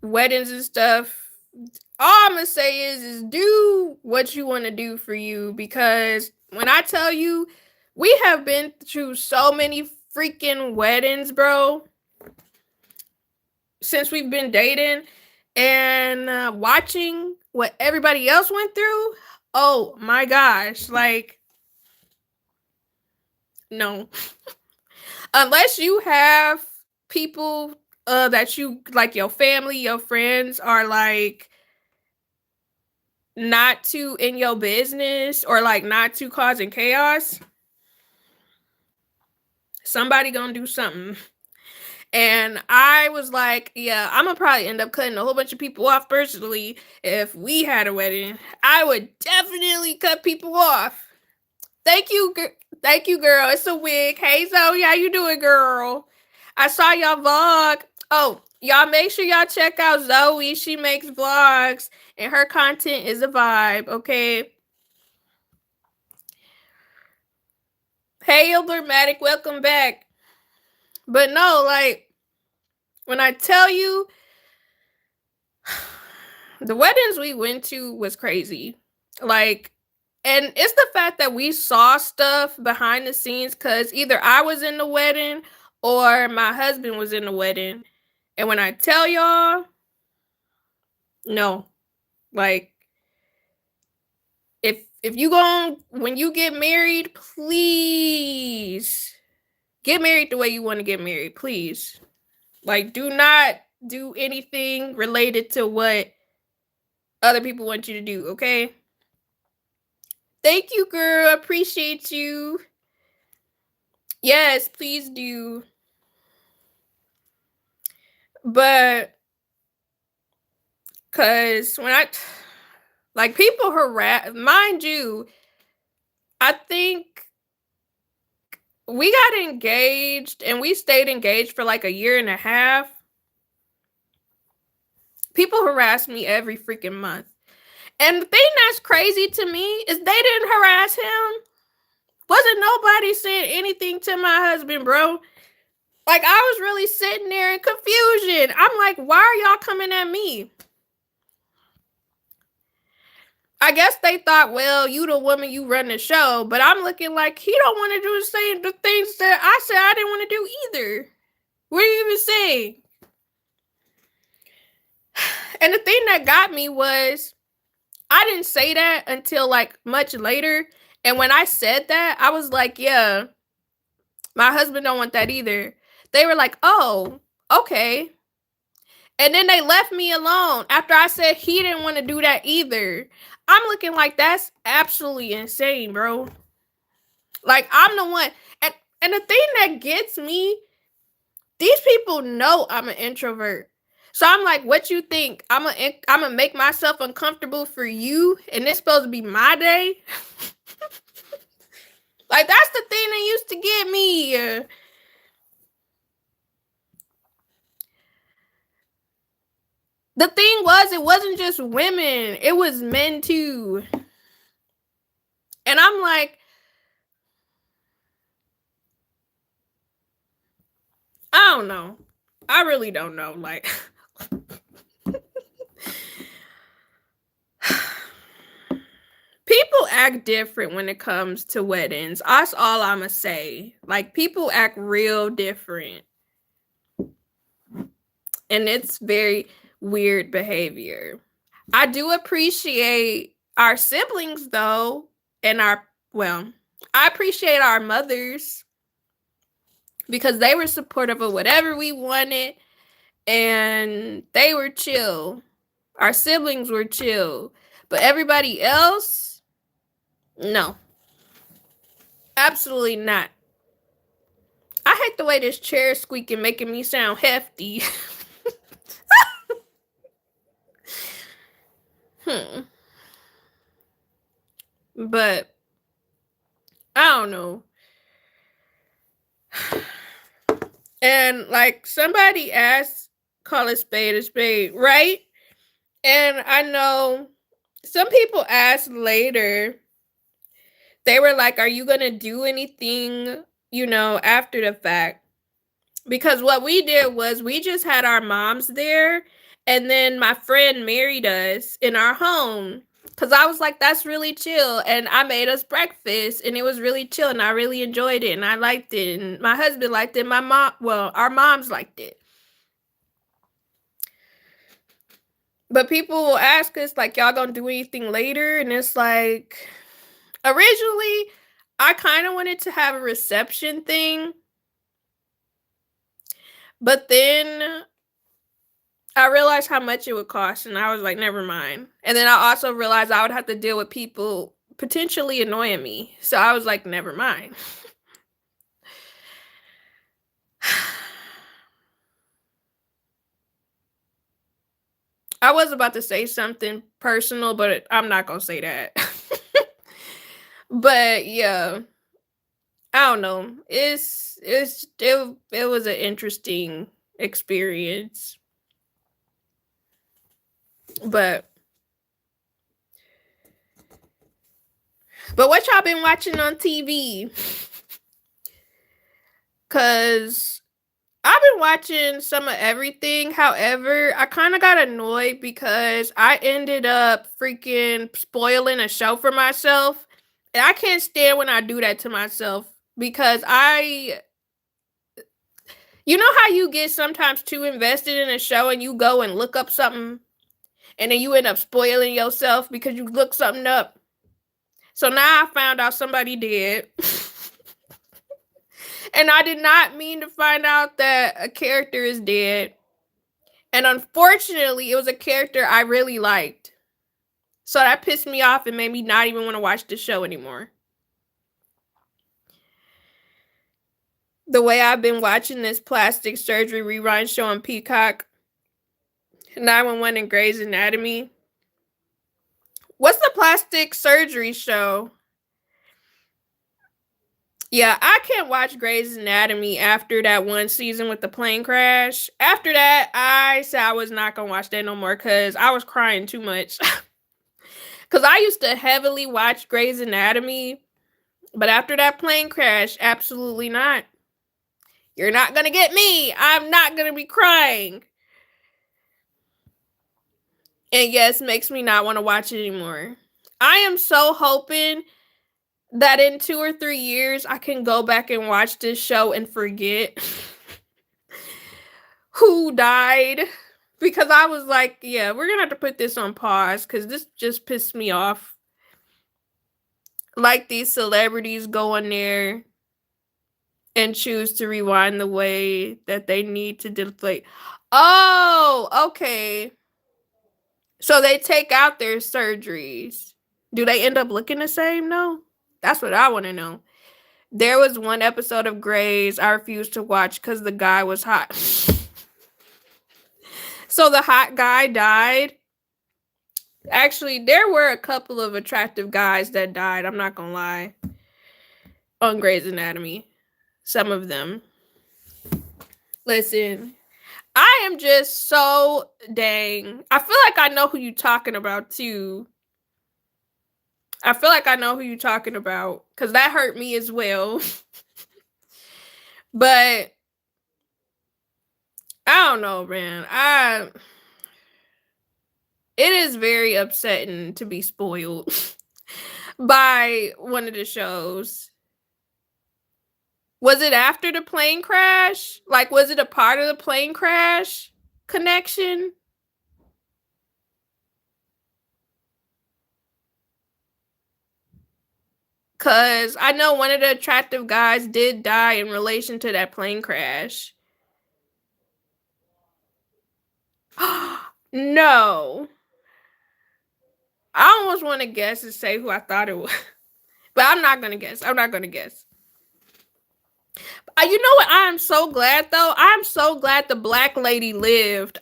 Speaker 1: weddings and stuff, all I'm gonna say is do what you want to do for you, because when I tell you, we have been through so many freaking weddings, bro, since we've been dating, and watching what everybody else went through. Oh my gosh, like, no. Unless you have people that you like, your family, your friends are like not too in your business or like not too causing chaos, somebody gonna do something. And I was like, yeah, I'm gonna probably end up cutting a whole bunch of people off personally. If we had a wedding, I would definitely cut people off. Thank you, thank you, girl. It's a wig. Hey, Zoe, how you doing, girl? I saw y'all vlog. Oh, y'all make sure y'all check out Zoe. She makes vlogs, and her content is a vibe. Okay. Hey, Ildermatic, welcome back. But no, like, when I tell you, the weddings we went to was crazy. Like, and it's the fact that we saw stuff behind the scenes, because either I was in the wedding or my husband was in the wedding. And when I tell y'all, no, like, if you go when you get married, please get married the way you want to get married, please. Like, do not do anything related to what other people want you to do, okay? Thank you, girl. Appreciate you. Yes, please do. But cause when I like, people harass, mind you, I think we got engaged and we stayed engaged for like a year and a half. People harass me every freaking month. And the thing that's crazy to me is they didn't harass him. Wasn't nobody saying anything to my husband, bro. Like, I was really sitting there in confusion. I'm like, why are y'all coming at me? I guess they thought, well, you the woman, you run the show. But I'm looking like he don't want to do the same the things that I said I didn't want to do either. What are you even saying? And the thing that got me was I didn't say that until like much later. And when I said that, I was like, yeah, my husband don't want that either. They were like, oh, okay. And then they left me alone after I said he didn't want to do that either. I'm looking like that's absolutely insane, bro. Like I'm the one. And the thing that gets me, these people know I'm an introvert. So I'm like, what you think? I'm gonna make myself uncomfortable for you, and it's supposed to be my day. Like that's the thing that used to get me. The thing was, it wasn't just women; it was men too. And I'm like, I don't know. I really don't know. Like. People act different when it comes to weddings. That's all I'ma say. Like people act real different. And it's very weird behavior. I do appreciate our siblings though, and I appreciate our mothers because they were supportive of whatever we wanted and they were chill. Our siblings were chill. But everybody else, no. Absolutely not. I hate the way this chair is squeaking, making me sound hefty. But I don't know. And like somebody asked, call a spade, right? And I know some people asked later, they were like, are you going to do anything, after the fact? Because what we did was we just had our moms there. And then my friend married us in our home. Because I was like, that's really chill. And I made us breakfast. And it was really chill. And I really enjoyed it. And I liked it. And my husband liked it. Our moms liked it. But people will ask us, like, y'all gonna do anything later? And it's like, originally, I kind of wanted to have a reception thing. But then I realized how much it would cost, and I was like, never mind. And then I also realized I would have to deal with people potentially annoying me. So I was like, never mind. I was about to say something personal, but I'm not going to say that. But yeah, I don't know. It was an interesting experience. But what y'all been watching on TV? Cause I've been watching some of everything. However, I kind of got annoyed because I ended up freaking spoiling a show for myself. And I can't stand when I do that to myself because you know how you get sometimes too invested in a show and you go and look up something and then you end up spoiling yourself because you look something up. So now I found out somebody did. And I did not mean to find out that a character is dead. And unfortunately, it was a character I really liked. So that pissed me off and made me not even want to watch the show anymore. The way I've been watching this plastic surgery rewind show on Peacock, 911 and Grey's Anatomy. What's the plastic surgery show? Yeah, I can't watch Grey's Anatomy after that one season with the plane crash. After that, I said I was not gonna watch that no more because I was crying too much. Because I used to heavily watch Grey's Anatomy, but after that plane crash, absolutely not. You're not gonna get me. I'm not gonna be crying. And yes, makes me not want to watch it anymore. I am so hoping that in 2 or 3 years I can go back and watch this show and forget who died. Because I was like, yeah, we're gonna have to put this on pause because this just pissed me off. Like these celebrities go on there and choose to rewind the way that they need to deflate. Oh, okay. So they take out their surgeries. Do they end up looking the same? No. That's what I want to know. There was one episode of Grey's I refused to watch because the guy was hot. So the hot guy died. Actually, there were a couple of attractive guys that died. I'm not gonna lie. On Grey's Anatomy. Some of them. Listen, I am just so dang. I feel like I know who you talking about too. I feel like I know who you talking about because that hurt me as well. But I don't know, man. It is very upsetting to be spoiled by one of the shows. Was it after the plane crash? Like, was it a part of the plane crash connection? Because I know one of the attractive guys did die in relation to that plane crash. No. I almost want to guess and say who I thought it was. But I'm not going to guess. I'm not going to guess. You know what? I am so glad, though. I'm so glad the black lady lived.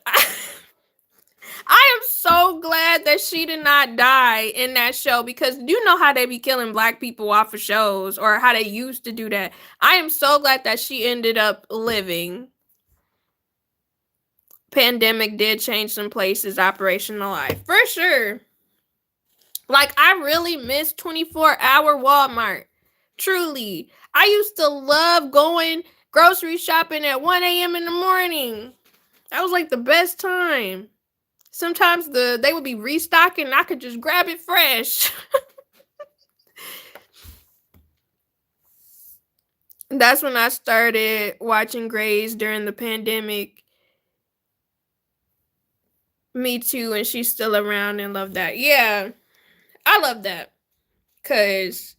Speaker 1: I am so glad that she did not die in that show because you know how they be killing black people off of shows or how they used to do that. I am so glad that she ended up living. Pandemic did change some places, operational life. For sure. Like, I really miss 24-hour Walmart. Truly. I used to love going grocery shopping at 1 a.m. in the morning. That was like the best time. Sometimes they would be restocking and I could just grab it fresh. That's when I started watching Grey's during the pandemic. Me too, and she's still around and love that. Yeah, I love that. Because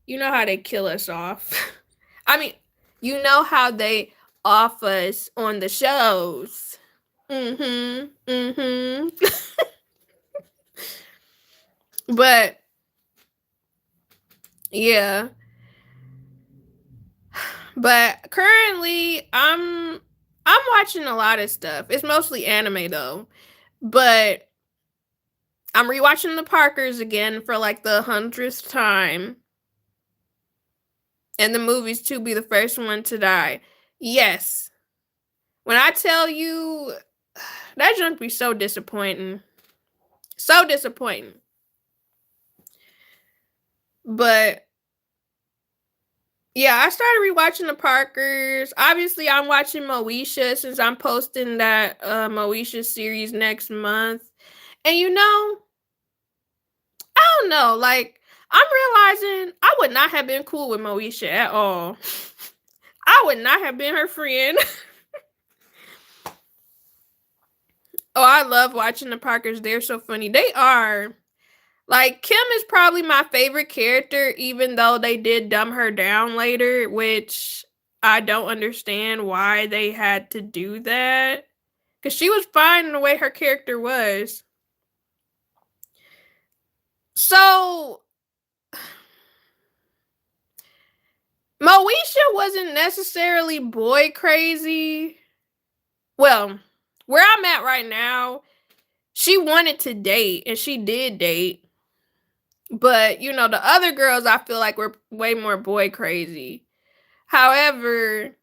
Speaker 1: you know how they kill us off. I mean, you know how they off us on the shows. Mm-hmm. Mm-hmm. But yeah. But currently I'm watching a lot of stuff. It's mostly anime though. But I'm rewatching the Parkers again for like the 100th time. And the movies to be the first one to die. Yes. When I tell you that junk be so disappointing. So disappointing. But yeah, I started rewatching the Parkers. Obviously, I'm watching Moesha since I'm posting that Moesha series next month. And you know, I don't know, like I'm realizing I would not have been cool with Moesha at all. I would not have been her friend. Oh, I love watching the Parkers. They're so funny. They are. Like, Kim is probably my favorite character, even though they did dumb her down later, which I don't understand why they had to do that. Because she was fine in the way her character was. So, Moesha wasn't necessarily boy crazy. Well, where I'm at right now, she wanted to date, and she did date. But, you know, the other girls I feel like were way more boy crazy. However,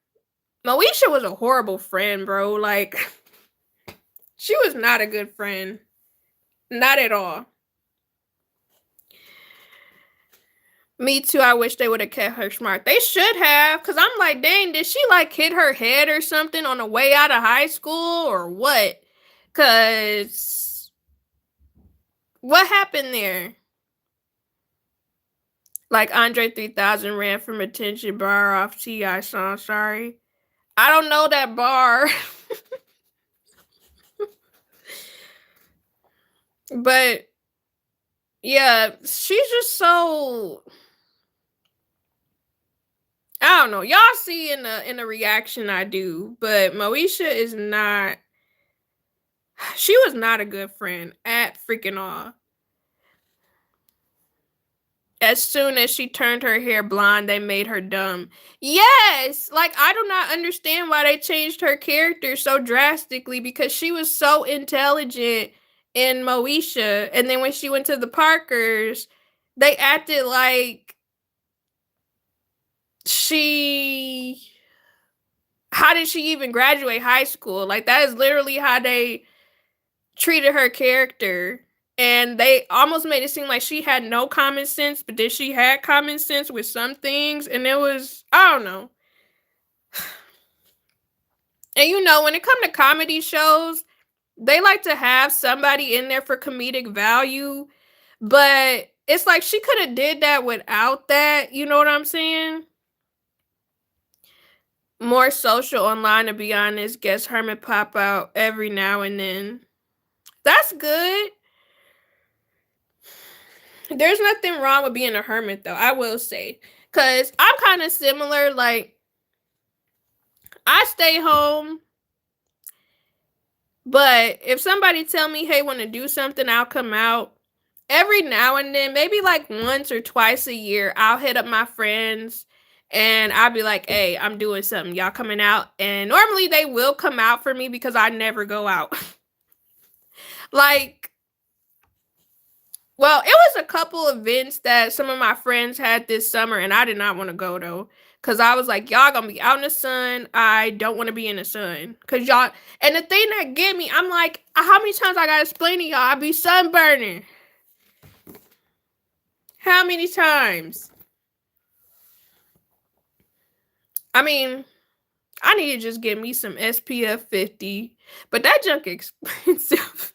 Speaker 1: Moesha was a horrible friend, bro. Like, she was not a good friend. Not at all. Me too. I wish they would have kept her smart. They should have, because I'm like, dang, did she like hit her head or something on the way out of high school or what? Because what happened there? Like Andre 3000 ran from attention bar off T.I. song, sorry. I don't know that bar. But yeah, she's just so, I don't know. Y'all see in the reaction I do, but Moesha is not, she was not a good friend at freaking all. As soon as she turned her hair blonde, they made her dumb. Yes, like I do not understand why they changed her character so drastically because she was so intelligent in Moesha, and then when she went to the Parkers, they acted like she, how did she even graduate high school? Like that is literally how they treated her character. And they almost made it seem like she had no common sense, but then she had common sense with some things. And it was, I don't know. And you know, when it comes to comedy shows, they like to have somebody in there for comedic value. But it's like she could have did that without that. You know what I'm saying? More social online, to be honest. Guess Hermit pop out every now and then. That's good. There's nothing wrong with being a hermit, though, I will say. Because I'm kind of similar. Like, I stay home. But if somebody tell me, hey, want to do something, I'll come out. Every now and then, maybe like once or twice a year, I'll hit up my friends. And I'll be like, hey, I'm doing something. Y'all coming out? And normally they will come out for me because I never go out. Like, well, it was a couple events that some of my friends had this summer, and I did not want to go though. Cause I was like, y'all gonna be out in the sun. I don't want to be in the sun. Cause y'all, and the thing that get me, I'm like, how many times I gotta explain to y'all I be sunburning? How many times? I mean, I need to just get me some SPF 50, but that junk expensive.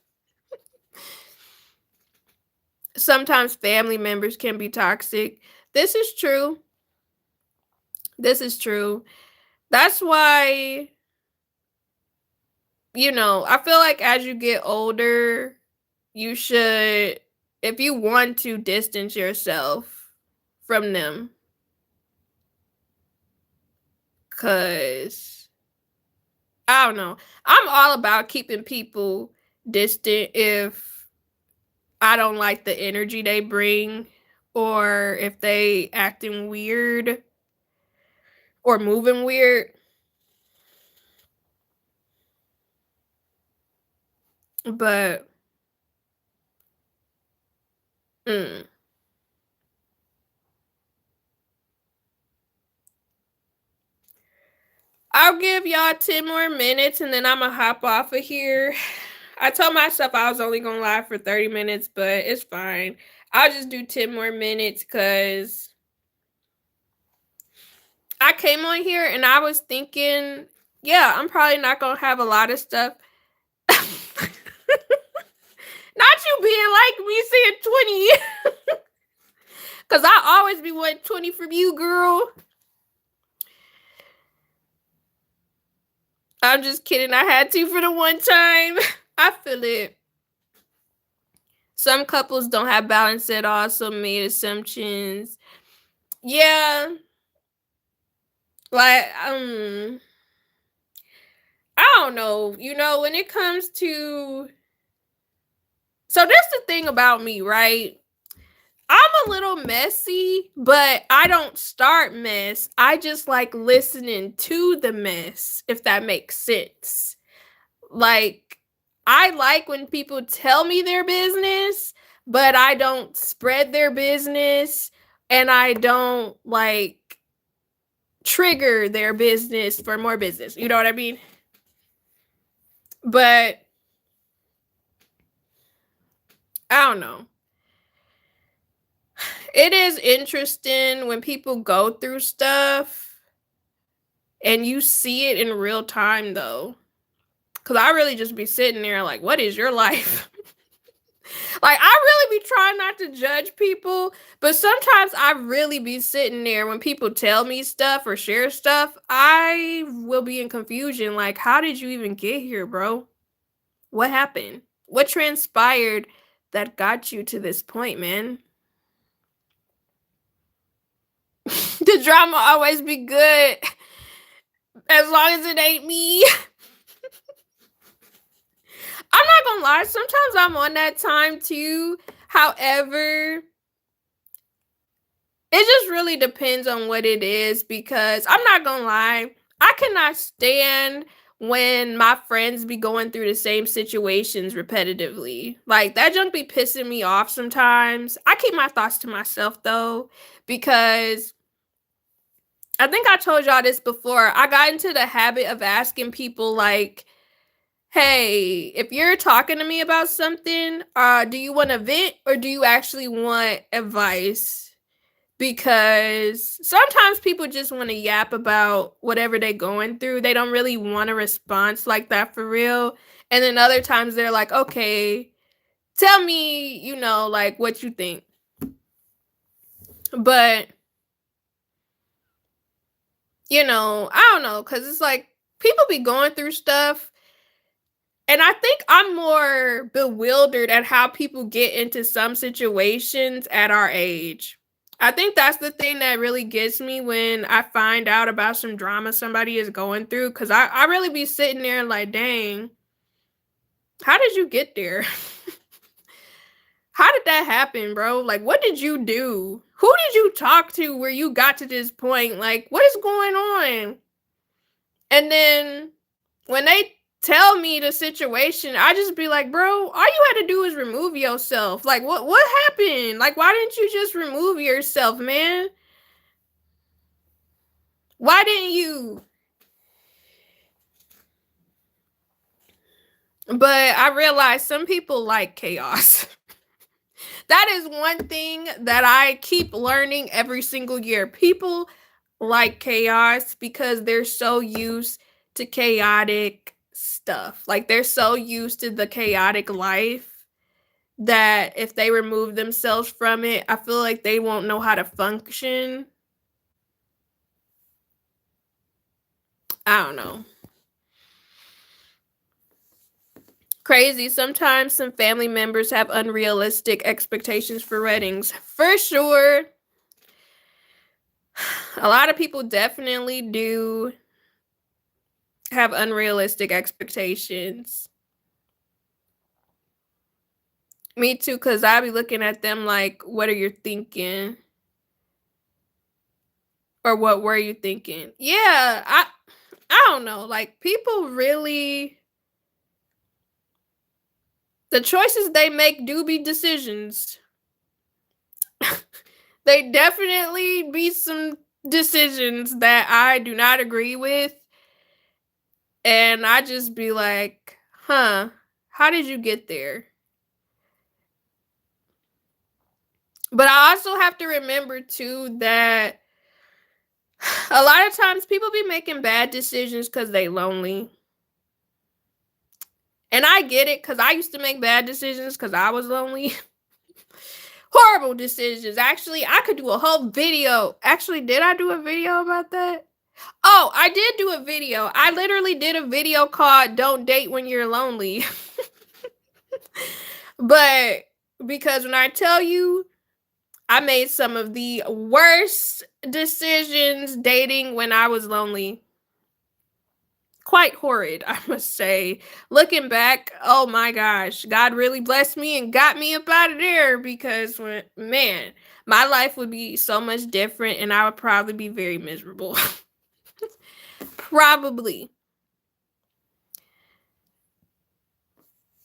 Speaker 1: Sometimes family members can be toxic. This is true. This is true. That's why, you know, I feel like as you get older, you should, if you want to distance yourself from them, because I don't know. I'm all about keeping people distant if I don't like the energy they bring or if they acting weird or moving weird. But mm, I'll give y'all 10 more minutes and then I'm gonna hop off of here. I told myself I was only gonna live for 30 minutes, but it's fine. I'll just do 10 more minutes because I came on here and I was thinking, yeah, I'm probably not gonna have a lot of stuff. Not you being like me saying 20. Cause I always be wanting 20 from you, girl. I'm just kidding. I had to for the one time. I feel it. Some couples don't have balance at all, so made assumptions. Yeah. Like, I don't know. You know, when it comes to, so that's the thing about me, right? I'm a little messy, but I don't start mess. I just like listening to the mess, if that makes sense. Like, I like when people tell me their business, but I don't spread their business and I don't like trigger their business for more business. You know what I mean? But I don't know. It is interesting when people go through stuff and you see it in real time, though. Because I really just be sitting there like, what is your life? Like, I really be trying not to judge people, but sometimes I really be sitting there when people tell me stuff or share stuff, I will be in confusion. Like, how did you even get here, bro? What happened? What transpired that got you to this point, man? The drama always be good as long as it ain't me. I'm not gonna lie, sometimes I'm on that time too. However, it just really depends on what it is, because I'm not gonna lie, I cannot stand when my friends be going through the same situations repetitively. Like, that junk be pissing me off sometimes. I keep my thoughts to myself though, because I think I told y'all this before. I got into the habit of asking people like, hey, if you're talking to me about something, do you want to vent or do you actually want advice? Because sometimes people just want to yap about whatever they're going through. They don't really want a response like that for real. And then other times they're like, okay, tell me, like what you think. But, I don't know, because it's like people be going through stuff. And I think I'm more bewildered at how people get into some situations at our age. I think that's the thing that really gets me when I find out about some drama somebody is going through. Because I really be sitting there like, dang, how did you get there? How did that happen, bro? Like, what did you do? Who did you talk to where you got to this point? Like, what is going on? And then when they tell me the situation, I just be like, bro, all you had to do is remove yourself. Like, what happened? Like, why didn't you just remove yourself, man? Why didn't you? But I realized some people like chaos. That is one thing that I keep learning every single year. People like chaos because they're so used to chaotic stuff. Like, they're so used to the chaotic life that if they remove themselves from it, I feel like they won't know how to function. I don't know. Crazy. Sometimes some family members have unrealistic expectations for weddings. For sure. A lot of people definitely do have unrealistic expectations. Me too, because I be looking at them like, what are you thinking? Or what were you thinking? Yeah, I don't know. Like, people really, the choices they make do be decisions. They definitely be some decisions that I do not agree with. And I just be like, how did you get there? But I also have to remember too that a lot of times people be making bad decisions because they lonely. And I get it, because I used to make bad decisions because I was lonely. Horrible decisions. Actually, I could do a whole video. Actually, did I do a video about that? Oh, I did do a video. I literally did a video called Don't Date When You're Lonely. But because when I tell you, I made some of the worst decisions dating when I was lonely. Quite horrid, I must say. Looking back, oh my gosh, God really blessed me and got me up out of there, because man, my life would be so much different and I would probably be very miserable. Probably.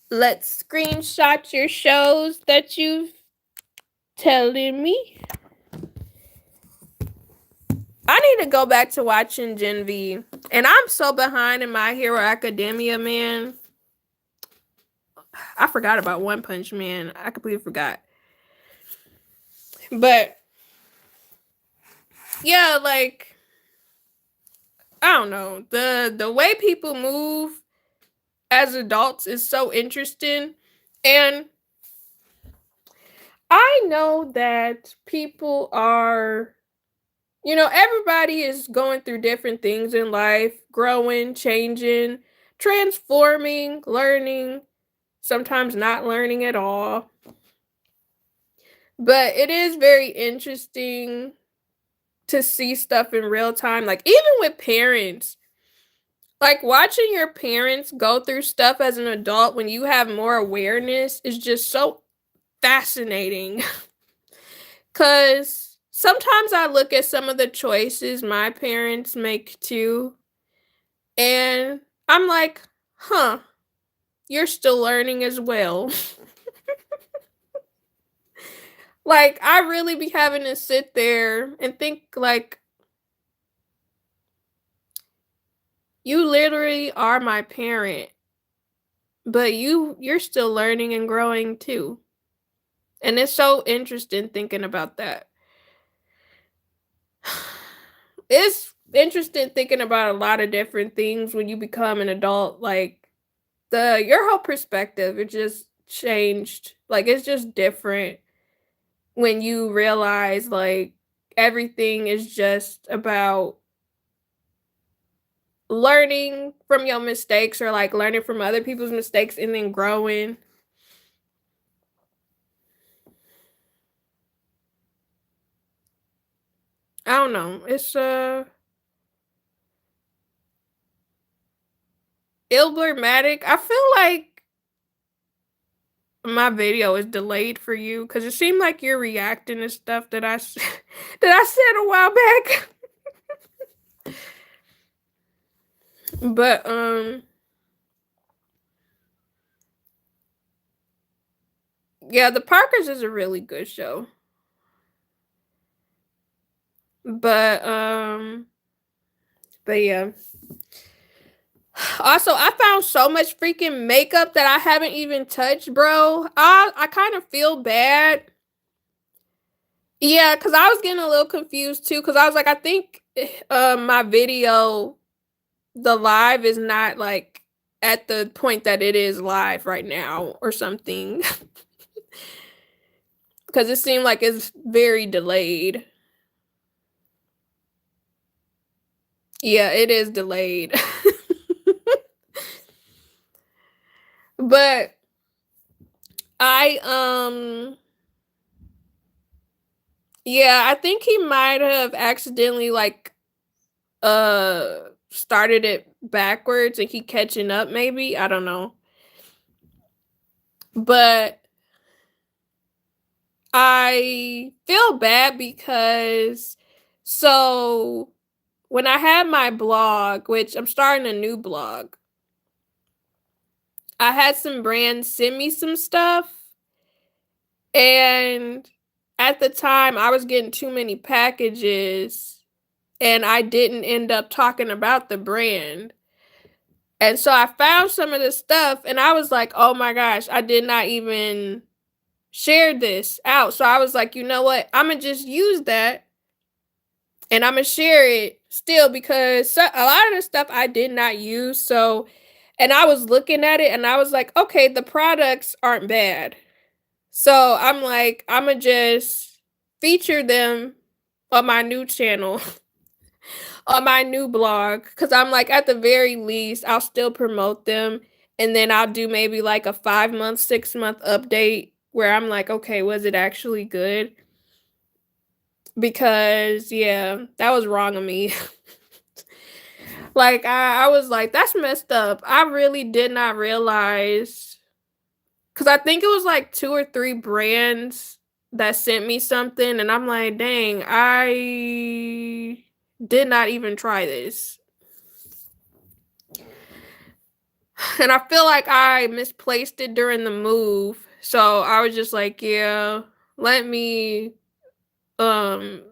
Speaker 1: Let's screenshot your shows that you've telling me. I need to go back to watching Gen V. And I'm so behind in My Hero Academia, man. I forgot about One Punch Man. I completely forgot. But yeah, like I don't know. The way people move as adults is so interesting. And I know that people are, everybody is going through different things in life, growing, changing, transforming, learning, sometimes not learning at all. But it is very interesting to see stuff in real time. Like, even with parents, like watching your parents go through stuff as an adult when you have more awareness is just so fascinating. Because sometimes I look at some of the choices my parents make too, and I'm like, huh, you're still learning as well. Like, I really be having to sit there and think, like, you literally are my parent, but you're still learning and growing too. And it's so interesting thinking about that. It's interesting thinking about a lot of different things when you become an adult. Like, your whole perspective, it just changed. Like, it's just different when you realize, like, everything is just about learning from your mistakes, or like learning from other people's mistakes and then growing. I don't know. It's ilbermatic. I feel like my video is delayed for you because it seemed like you're reacting to stuff that that I said a while back. But yeah, The Parkers is a really good show. But yeah. Also, I found so much freaking makeup that I haven't even touched, bro. I kind of feel bad. Yeah, because I was getting a little confused too. Because I was like, I think my video, the live is not like at the point that it is live right now or something. Because it seemed like it's very delayed. Yeah, it is delayed. But I yeah, I think he might have accidentally like started it backwards and he catching up maybe. I don't know. But I feel bad because so when I had my blog, which I'm starting a new blog, I had some brands send me some stuff, and at the time I was getting too many packages and I didn't end up talking about the brand. And so I found some of the stuff and I was like, "Oh my gosh, I did not even share this out." So I was like, "You know what? I'm going to just use that and I'm going to share it still because a lot of the stuff I did not use." So, and I was looking at it and I was like, "Okay, the products aren't bad." So I'm like, I'm going to just feature them on my new channel, on my new blog. Cause I'm like, at the very least, I'll still promote them. And then I'll do maybe like a 5 month, 6 month update where I'm like, okay, was it actually good? Because yeah, that was wrong of me. Like I was like, that's messed up. I really did not realize, because I think it was like 2 or 3 brands that sent me something, and I'm like, dang, I did not even try this. And I feel like I misplaced it during the move. So I was just like, yeah, let me um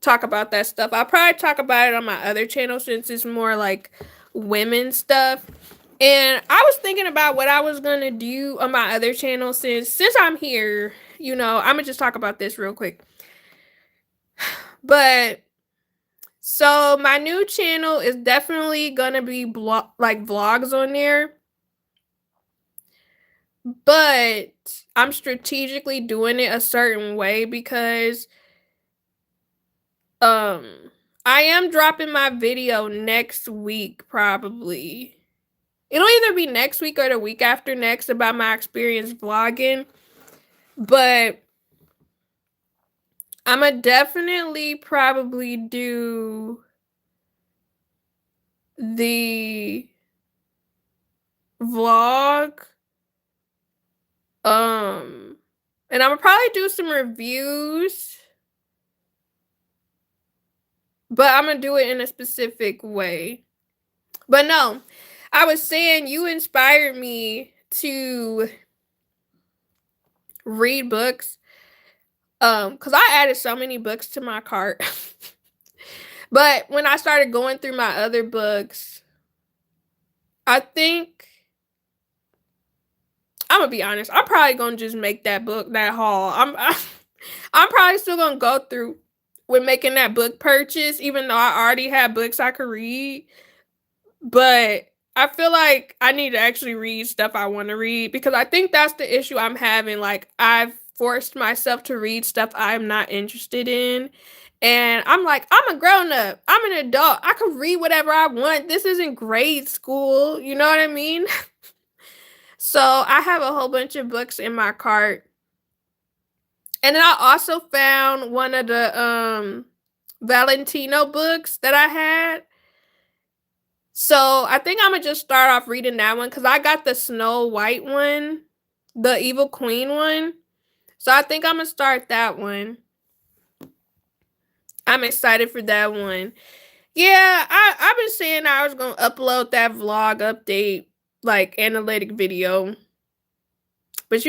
Speaker 1: talk about that stuff. I'll probably talk about it on my other channel since it's more like women stuff. And I was thinking about what I was gonna do on my other channel since I'm here, I'm gonna just talk about this real quick. But so my new channel is definitely gonna be vlogs on there. But I'm strategically doing it a certain way because I am dropping my video next week probably. It'll either be next week or the week after next about my experience vlogging. But I'ma definitely probably do the vlog. And I'm gonna probably do some reviews. But I'm gonna do it in a specific way. But no, I was saying you inspired me to read books. Because I added so many books to my cart. But when I started going through my other books, I think I'm gonna be honest. I'm probably gonna just make that haul. I'm probably still gonna go through with making that book purchase, even though I already had books I could read. But I feel like I need to actually read stuff I want to read because I think that's the issue I'm having. Like, I've forced myself to read stuff I'm not interested in. And I'm like, I'm a grown up. I'm an adult. I can read whatever I want. This isn't grade school. You know what I mean? So I have a whole bunch of books in my cart. And then I also found one of the Valentino books that I had. So I think I'm gonna just start off reading that one because I got the Snow White one, the Evil Queen one. So I think I'm gonna start that one. I'm excited for that one. Yeah, I've been saying I was gonna upload that vlog update, like analytic video. But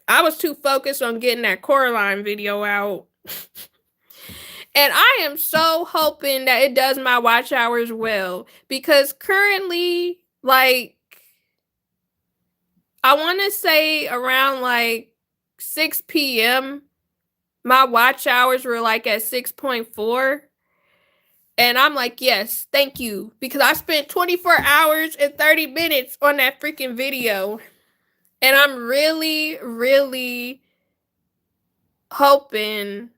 Speaker 1: I was too focused on getting that Coraline video out. And I am so hoping that it does my watch hours well because currently, like, I want to say around like 6 p.m., my watch hours were like at 6.4. And I'm like, yes, thank you. Because I spent 24 hours and 30 minutes on that freaking video. And I'm really, really hoping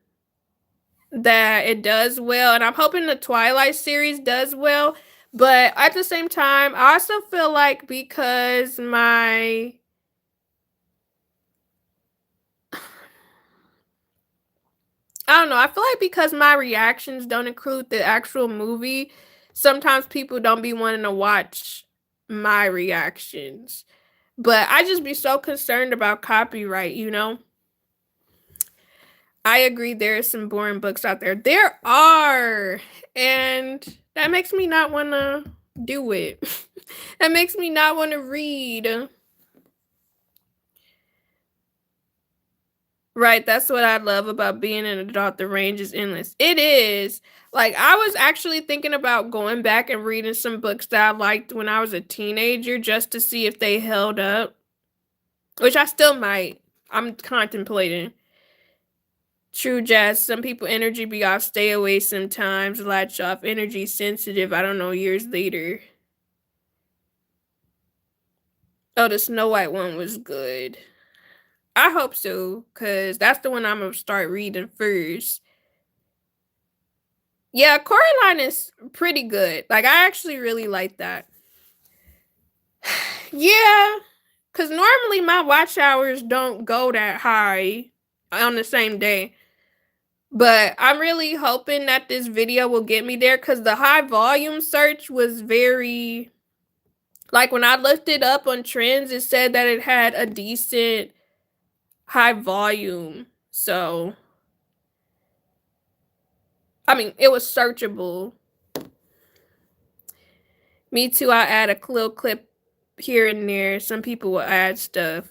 Speaker 1: that it does well. And I'm hoping the Twilight series does well. But at the same time, I also feel like because I don't know, I feel like because my reactions don't include the actual movie, sometimes people don't be wanting to watch my reactions. But I just be so concerned about copyright, I agree there are some boring books out there. There are. And that makes me not want to do it. That makes me not want to read. Right, that's what I love about being an adult. The range is endless. It is. Like, I was actually thinking about going back and reading some books that I liked when I was a teenager just to see if they held up. Which I still might. I'm contemplating. True Jazz. Some people energy be off, stay away sometimes, latch off, energy sensitive, I don't know, years later. Oh, the Snow White one was good. I hope so, because that's the one I'm going to start reading first. Yeah, Coraline is pretty good. Like, I actually really like that. Yeah, because normally my watch hours don't go that high on the same day. But I'm really hoping that this video will get me there because the high volume search was very... Like, when I looked it up on trends, it said that it had a decent high volume. So, I mean, it was searchable. Me too, I add a little clip here and there. Some people will add stuff.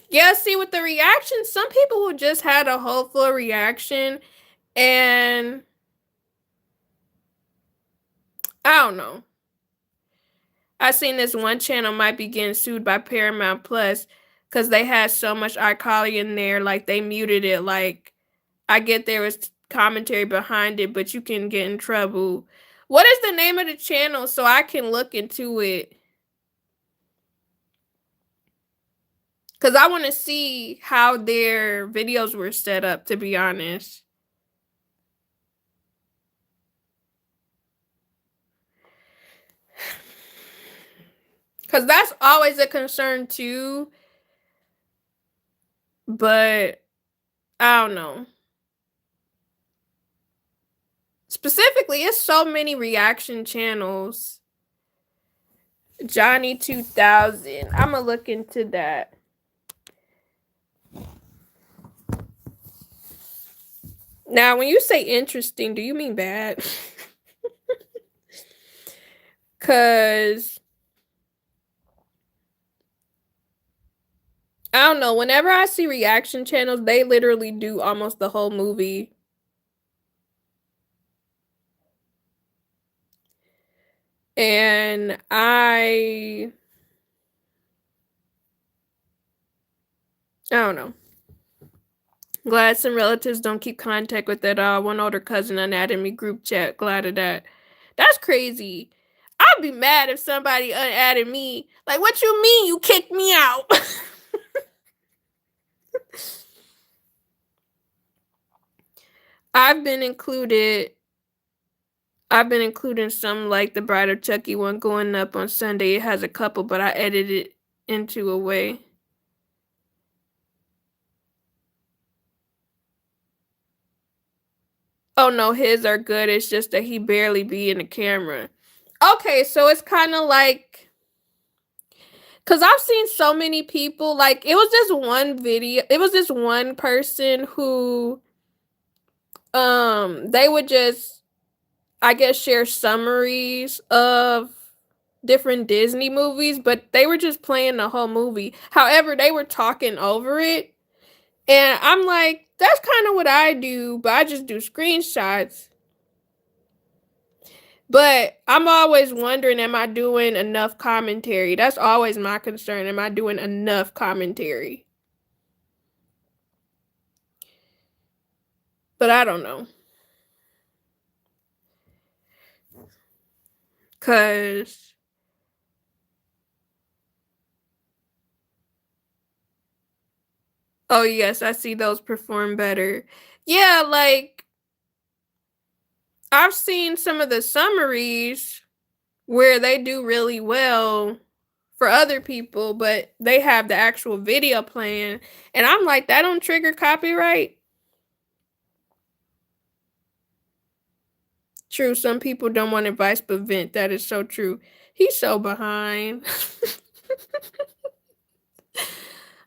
Speaker 1: Yeah, see, with the reaction, some people who just had a whole full reaction, and I don't know. I seen this one channel might be getting sued by Paramount Plus because they had so much iCarly in there, like they muted it. Like, I get there was commentary behind it, but you can get in trouble. What is the name of the channel so I can look into it? Because I want to see how their videos were set up, to be honest. Because that's always a concern, too. But I don't know. Specifically, it's so many reaction channels. Johnny 2000. I'm going to look into that. Now, when you say interesting, do you mean bad? Because I don't know. Whenever I see reaction channels, they literally do almost the whole movie. And I don't know. Glad some relatives don't keep contact with that one older cousin anatomy group chat. Glad of that. That's crazy. I'd be mad if somebody unadded me. Like, what you mean you kicked me out? I've been including some, like the Bride of Chucky one going up on Sunday. It has a couple, but I edited it into a way. Oh no, his are good. It's just that he barely be in the camera. Okay, so it's kind of like, because I've seen so many people, like it was this one video, it was this one person who they would just, I guess, share summaries of different Disney movies, but they were just playing the whole movie. However, they were talking over it. And I'm like, that's kind of what I do, but I just do screenshots. But I'm always wondering, am I doing enough commentary? That's always my concern. Am I doing enough commentary? But I don't know. Cause oh yes, I see those perform better. Yeah, like I've seen some of the summaries where they do really well for other people, but they have the actual video playing. And I'm like, that don't trigger copyright. True, some people don't want advice but vent. That is so true. He's so behind.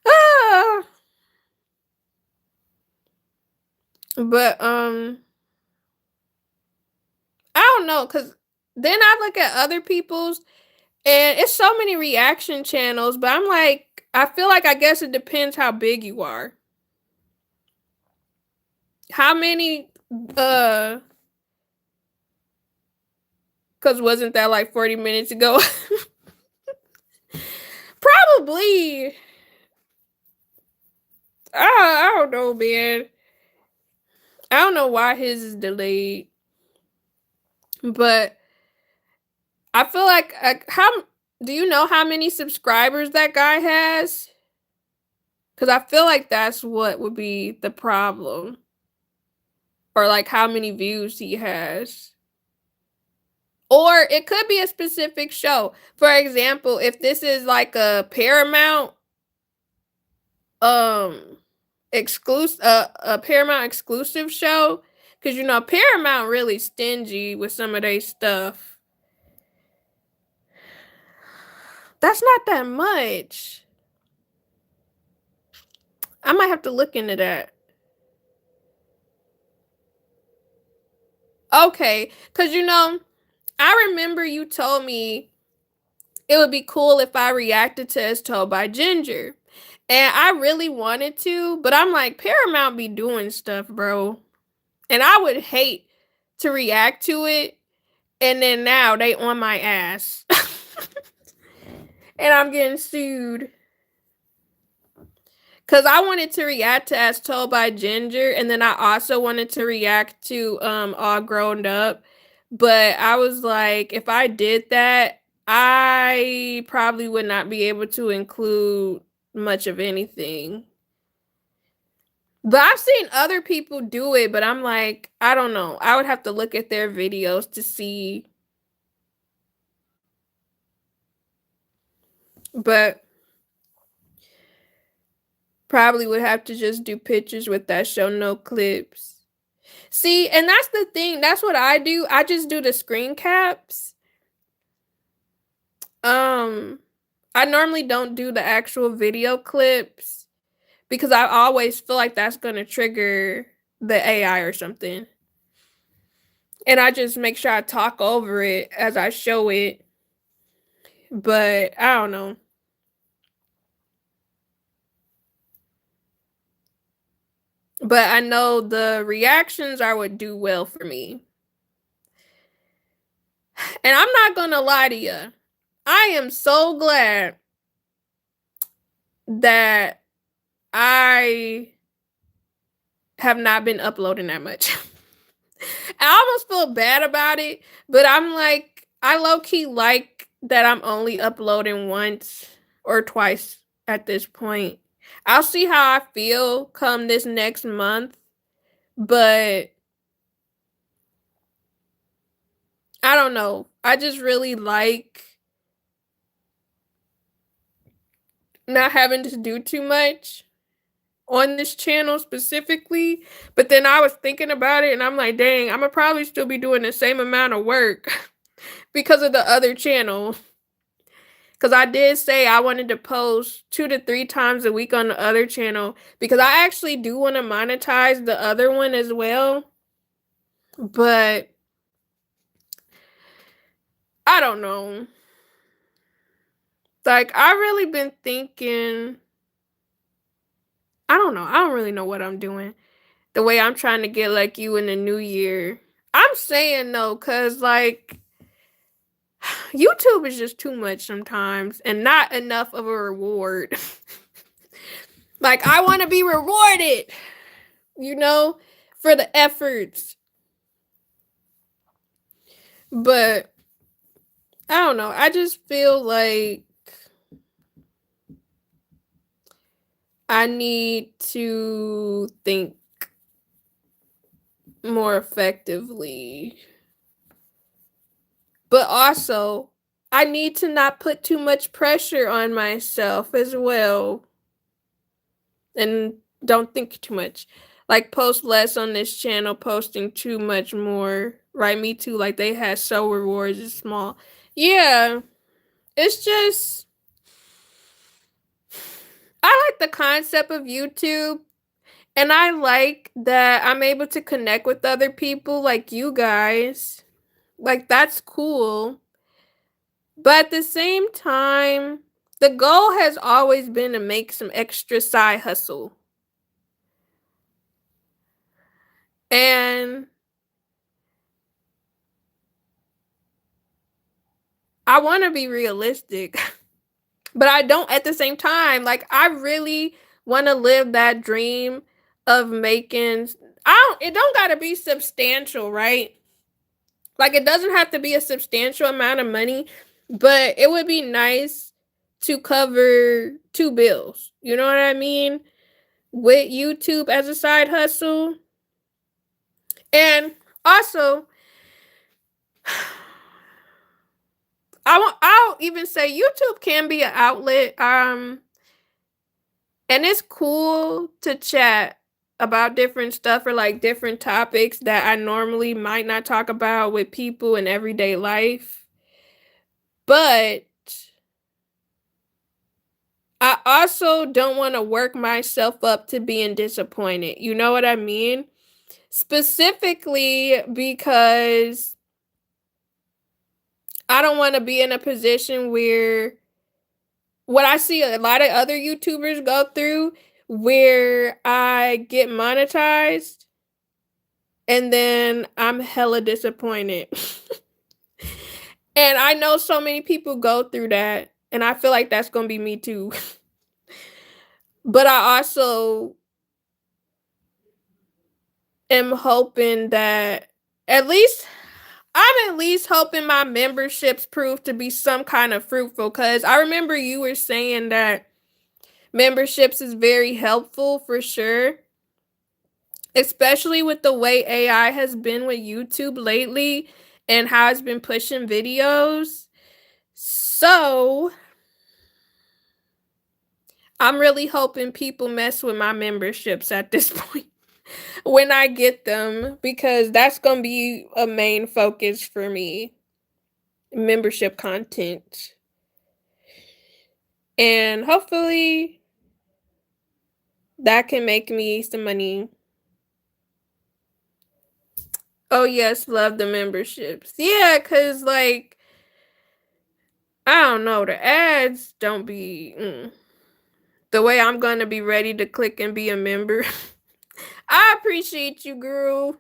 Speaker 1: ah. But I don't know, cause then I look at other people's and it's so many reaction channels, but I'm like, I feel like I guess it depends how big you are. How many cause wasn't that like 40 minutes ago? Probably. I don't know, man. I don't know why his is delayed. But I feel like how do you know how many subscribers that guy has? Cuz I feel like that's what would be the problem. Or like how many views he has. Or it could be a specific show. For example, if this is like a Paramount exclusive a Paramount exclusive show, cuz you know Paramount really stingy with some of their stuff. That's not that much. I might have to look into that. Okay, because you know, I remember you told me it would be cool if I reacted to As Told by Ginger. And I really wanted to, but I'm like, Paramount be doing stuff, bro. And I would hate to react to it. And then now they on my ass. And I'm getting sued. Cause I wanted to react to As Told by Ginger, and then I also wanted to react to All Grown Up. But I was like, if I did that, I probably would not be able to include much of anything. But I've seen other people do it, but I'm like, I don't know. I would have to look at their videos to see. But probably would have to just do pictures with that show, no clips. See, and that's the thing. That's what I do. I just do the screen caps. Um, I normally don't do the actual video clips because I always feel like that's gonna trigger the AI or something. And I just make sure I talk over it as I show it. But I don't know. But I know the reactions are what do well for me. And I'm not gonna lie to you. I am so glad that I have not been uploading that much. I almost feel bad about it, but I'm like, I low key like that I'm only uploading once or twice at this point. I'll see how I feel come this next month, but I don't know. I just really like not having to do too much on this channel specifically. But then I was thinking about it and I'm like, dang, I'm gonna probably still be doing the same amount of work because of the other channel. Because I did say I wanted to post 2 to 3 times a week on the other channel because I actually do want to monetize the other one as well. But I don't know. Like, I really been thinking, I don't know. I don't really know what I'm doing. The way I'm trying to get like you in the new year. I'm saying no, because like YouTube is just too much sometimes and not enough of a reward. Like, I want to be rewarded, you know, for the efforts. But I don't know. I just feel like I need to think more effectively. But also, I need to not put too much pressure on myself as well. And don't think too much. Like, post less on this channel, posting too much more. Right, me too. Like, they had so rewards is small. Yeah, it's just, I like the concept of YouTube. And I like that I'm able to connect with other people like you guys. Like, that's cool. But at the same time, the goal has always been to make some extra side hustle. And I want to be realistic, but I don't at the same time. Like, I really want to live that dream of making, it don't got to be substantial, right? Like, it doesn't have to be a substantial amount of money, but it would be nice to cover 2 bills. You know what I mean? With YouTube as a side hustle. And also, I'll even say YouTube can be an outlet. And it's cool to chat about different stuff or like different topics that I normally might not talk about with people in everyday life. But I also don't want to work myself up to being disappointed. You know what I mean? Specifically because I don't want to be in a position where what I see a lot of other YouTubers go through, where I get monetized and then I'm hella disappointed. And I know so many people go through that, and I feel like that's gonna be me too. But I also am hoping that at least I'm at least hoping my memberships prove to be some kind of fruitful, because I remember you were saying that memberships is very helpful for sure, especially with the way AI has been with YouTube lately and how it's been pushing videos. So I'm really hoping people mess with my memberships at this point when I get them, because that's going to be a main focus for me. Membership content. And hopefully that can make me some money. Oh, yes, love the memberships. Yeah, because, like, I don't know, the ads don't be the way I'm going to be ready to click and be a member. I appreciate you, girl.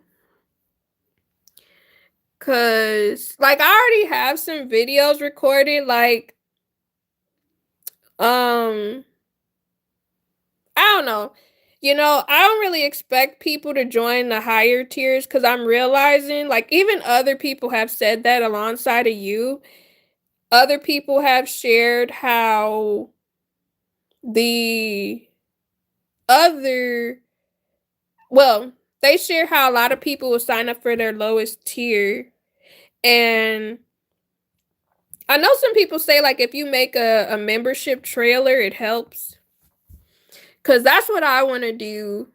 Speaker 1: Cause like I already have some videos recorded, like I don't know. I don't really expect people to join the higher tiers, because I'm realizing, like, even other people have said that alongside of you. Other people have shared how the other well, they share how a lot of people will sign up for their lowest tier. And I know some people say, like, if you make a membership trailer, it helps. Cause that's what I want to do.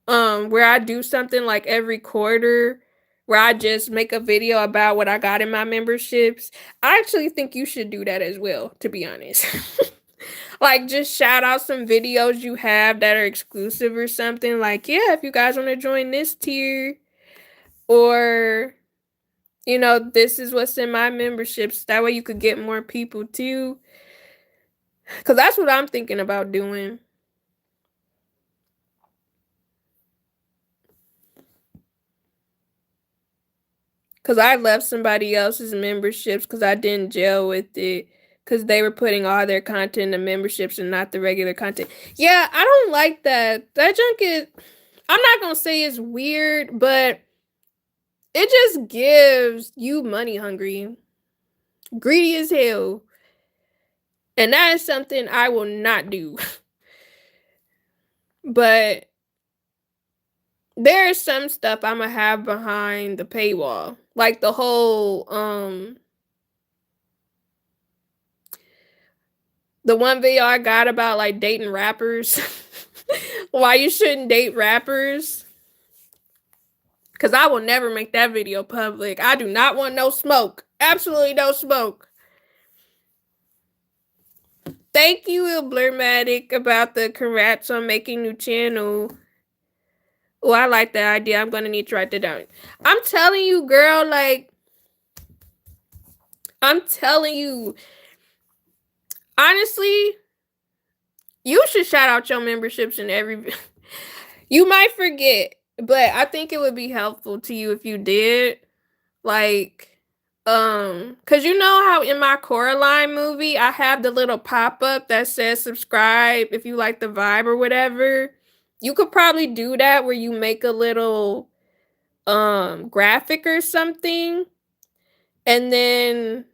Speaker 1: Where I do something like every quarter, where I just make a video about what I got in my memberships. I actually think you should do that as well, to be honest. Like, just shout out some videos you have that are exclusive or something. Like, yeah, if you guys want to join this tier, or this is what's in my memberships. That way you could get more people too. Cause that's what I'm thinking about doing. Cause I left somebody else's memberships because I didn't gel with it. Cause they were putting all their content in the memberships and not the regular content. Yeah, I don't like that. That junk is, I'm not gonna say it's weird, but it just gives you money hungry. Greedy as hell. And that is something I will not do. But there is some stuff I'm gonna have behind the paywall. Like the whole the one video I got about like dating rappers. Why you shouldn't date rappers. Cause I will never make that video public. I do not want no smoke. Absolutely no smoke. Thank you, Blurmatic, about the congrats on making new channel. Oh, I like that idea. I'm gonna need to write that down. I'm telling you, girl, like, I'm telling you, honestly, you should shout out your memberships in every. You might forget, but I think it would be helpful to you if you did. Like, cause you know how in my Coraline movie I have the little pop-up that says subscribe if you like the vibe or whatever. You could probably do that where you make a little graphic or something, and then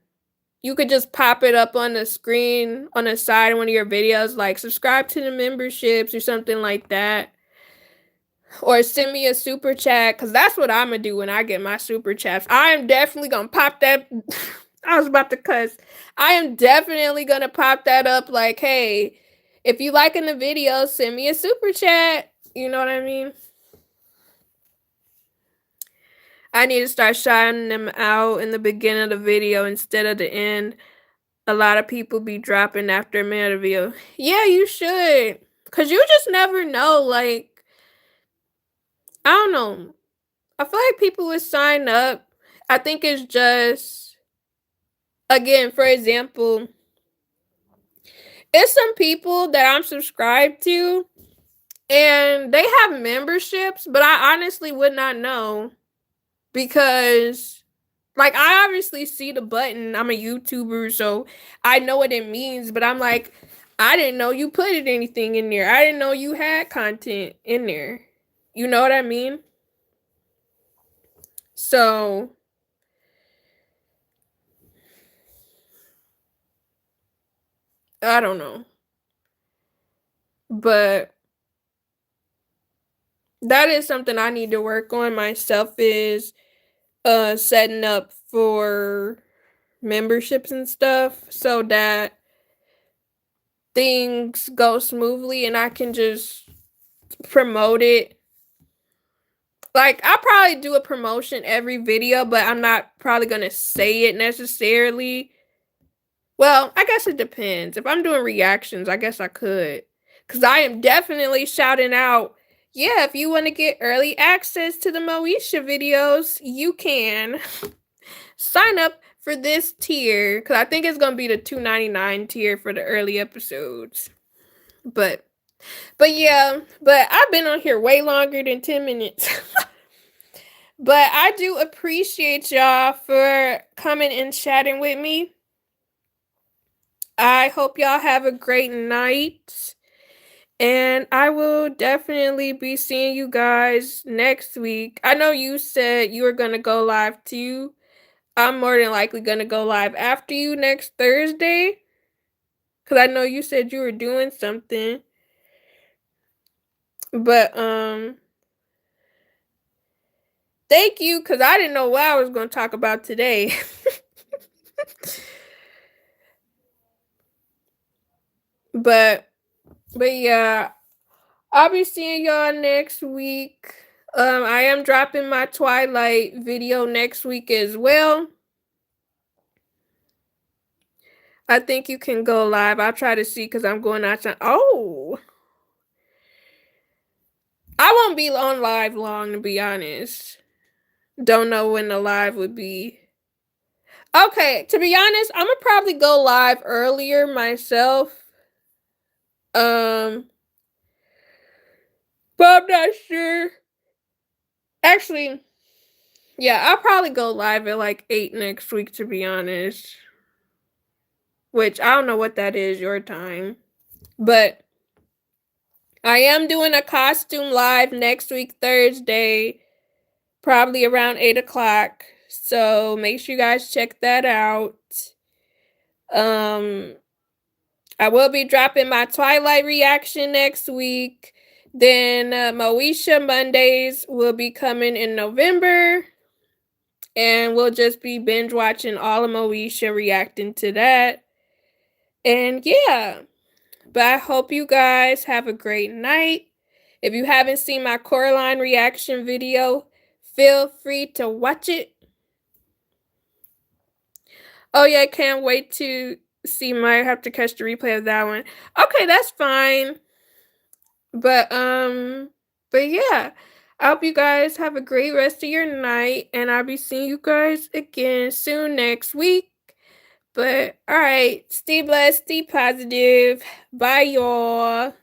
Speaker 1: you could just pop it up on the screen on the side of one of your videos, like subscribe to the memberships or something like that. Or send me a super chat, because that's what I'm going to do when I get my super chats. I am definitely going to pop that. I was about to cuss. I am definitely going to pop that up like, hey, if you liking the video, send me a super chat. You know what I mean? I need to start shouting them out in the beginning of the video instead of the end. A lot of people be dropping after a minute of video. Yeah, you should. Because you just never know. Like, I don't know. I feel like people would sign up. I think it's just, again, for example, it's some people that I'm subscribed to, and they have memberships, but I honestly would not know because, like, I obviously see the button. I'm a YouTuber, so I know what it means, but I'm like, I didn't know you put anything in there. I didn't know you had content in there. You know what I mean? So, I don't know. But that is something I need to work on myself, is setting up for memberships and stuff so that things go smoothly and I can just promote it. Like, I'll probably do a promotion every video, but I'm not probably gonna say it necessarily. Well, I guess it depends. If I'm doing reactions, I guess I could. Because I am definitely shouting out, yeah, if you want to get early access to the Moesha videos, you can sign up for this tier. Because I think it's going to be the $2.99 tier for the early episodes. But yeah, but I've been on here way longer than 10 minutes. But I do appreciate y'all for coming and chatting with me. I hope y'all have a great night. And I will definitely be seeing you guys next week. I know you said you were going to go live too. I'm more than likely going to go live after you next Thursday. Because I know you said you were doing something. But, thank you, because I didn't know what I was going to talk about today. But yeah, I'll be seeing y'all next week. I am dropping my Twilight video next week as well. I think you can go live. I'll try to see because I'm going outside. Oh, I won't be on live long, to be honest. Don't know when the live would be. Okay, to be honest, I'm gonna probably go live earlier myself. But I'm not sure. Actually, yeah, I'll probably go live at like 8 next week, to be honest. Which I don't know what that is, your time. But I am doing a costume live next week, Thursday, probably around 8 o'clock. So make sure you guys check that out. I will be dropping my Twilight reaction next week. Then Moesha Mondays will be coming in November. And we'll just be binge watching all of Moesha, reacting to that. And yeah, but I hope you guys have a great night. If you haven't seen my Coraline reaction video, feel free to watch it. Oh yeah, I can't wait to see my, have to catch the replay of that one. Okay, that's fine. But yeah, I hope you guys have a great rest of your night, and I'll be seeing you guys again soon next week. But all right, stay blessed, stay positive. Bye, y'all.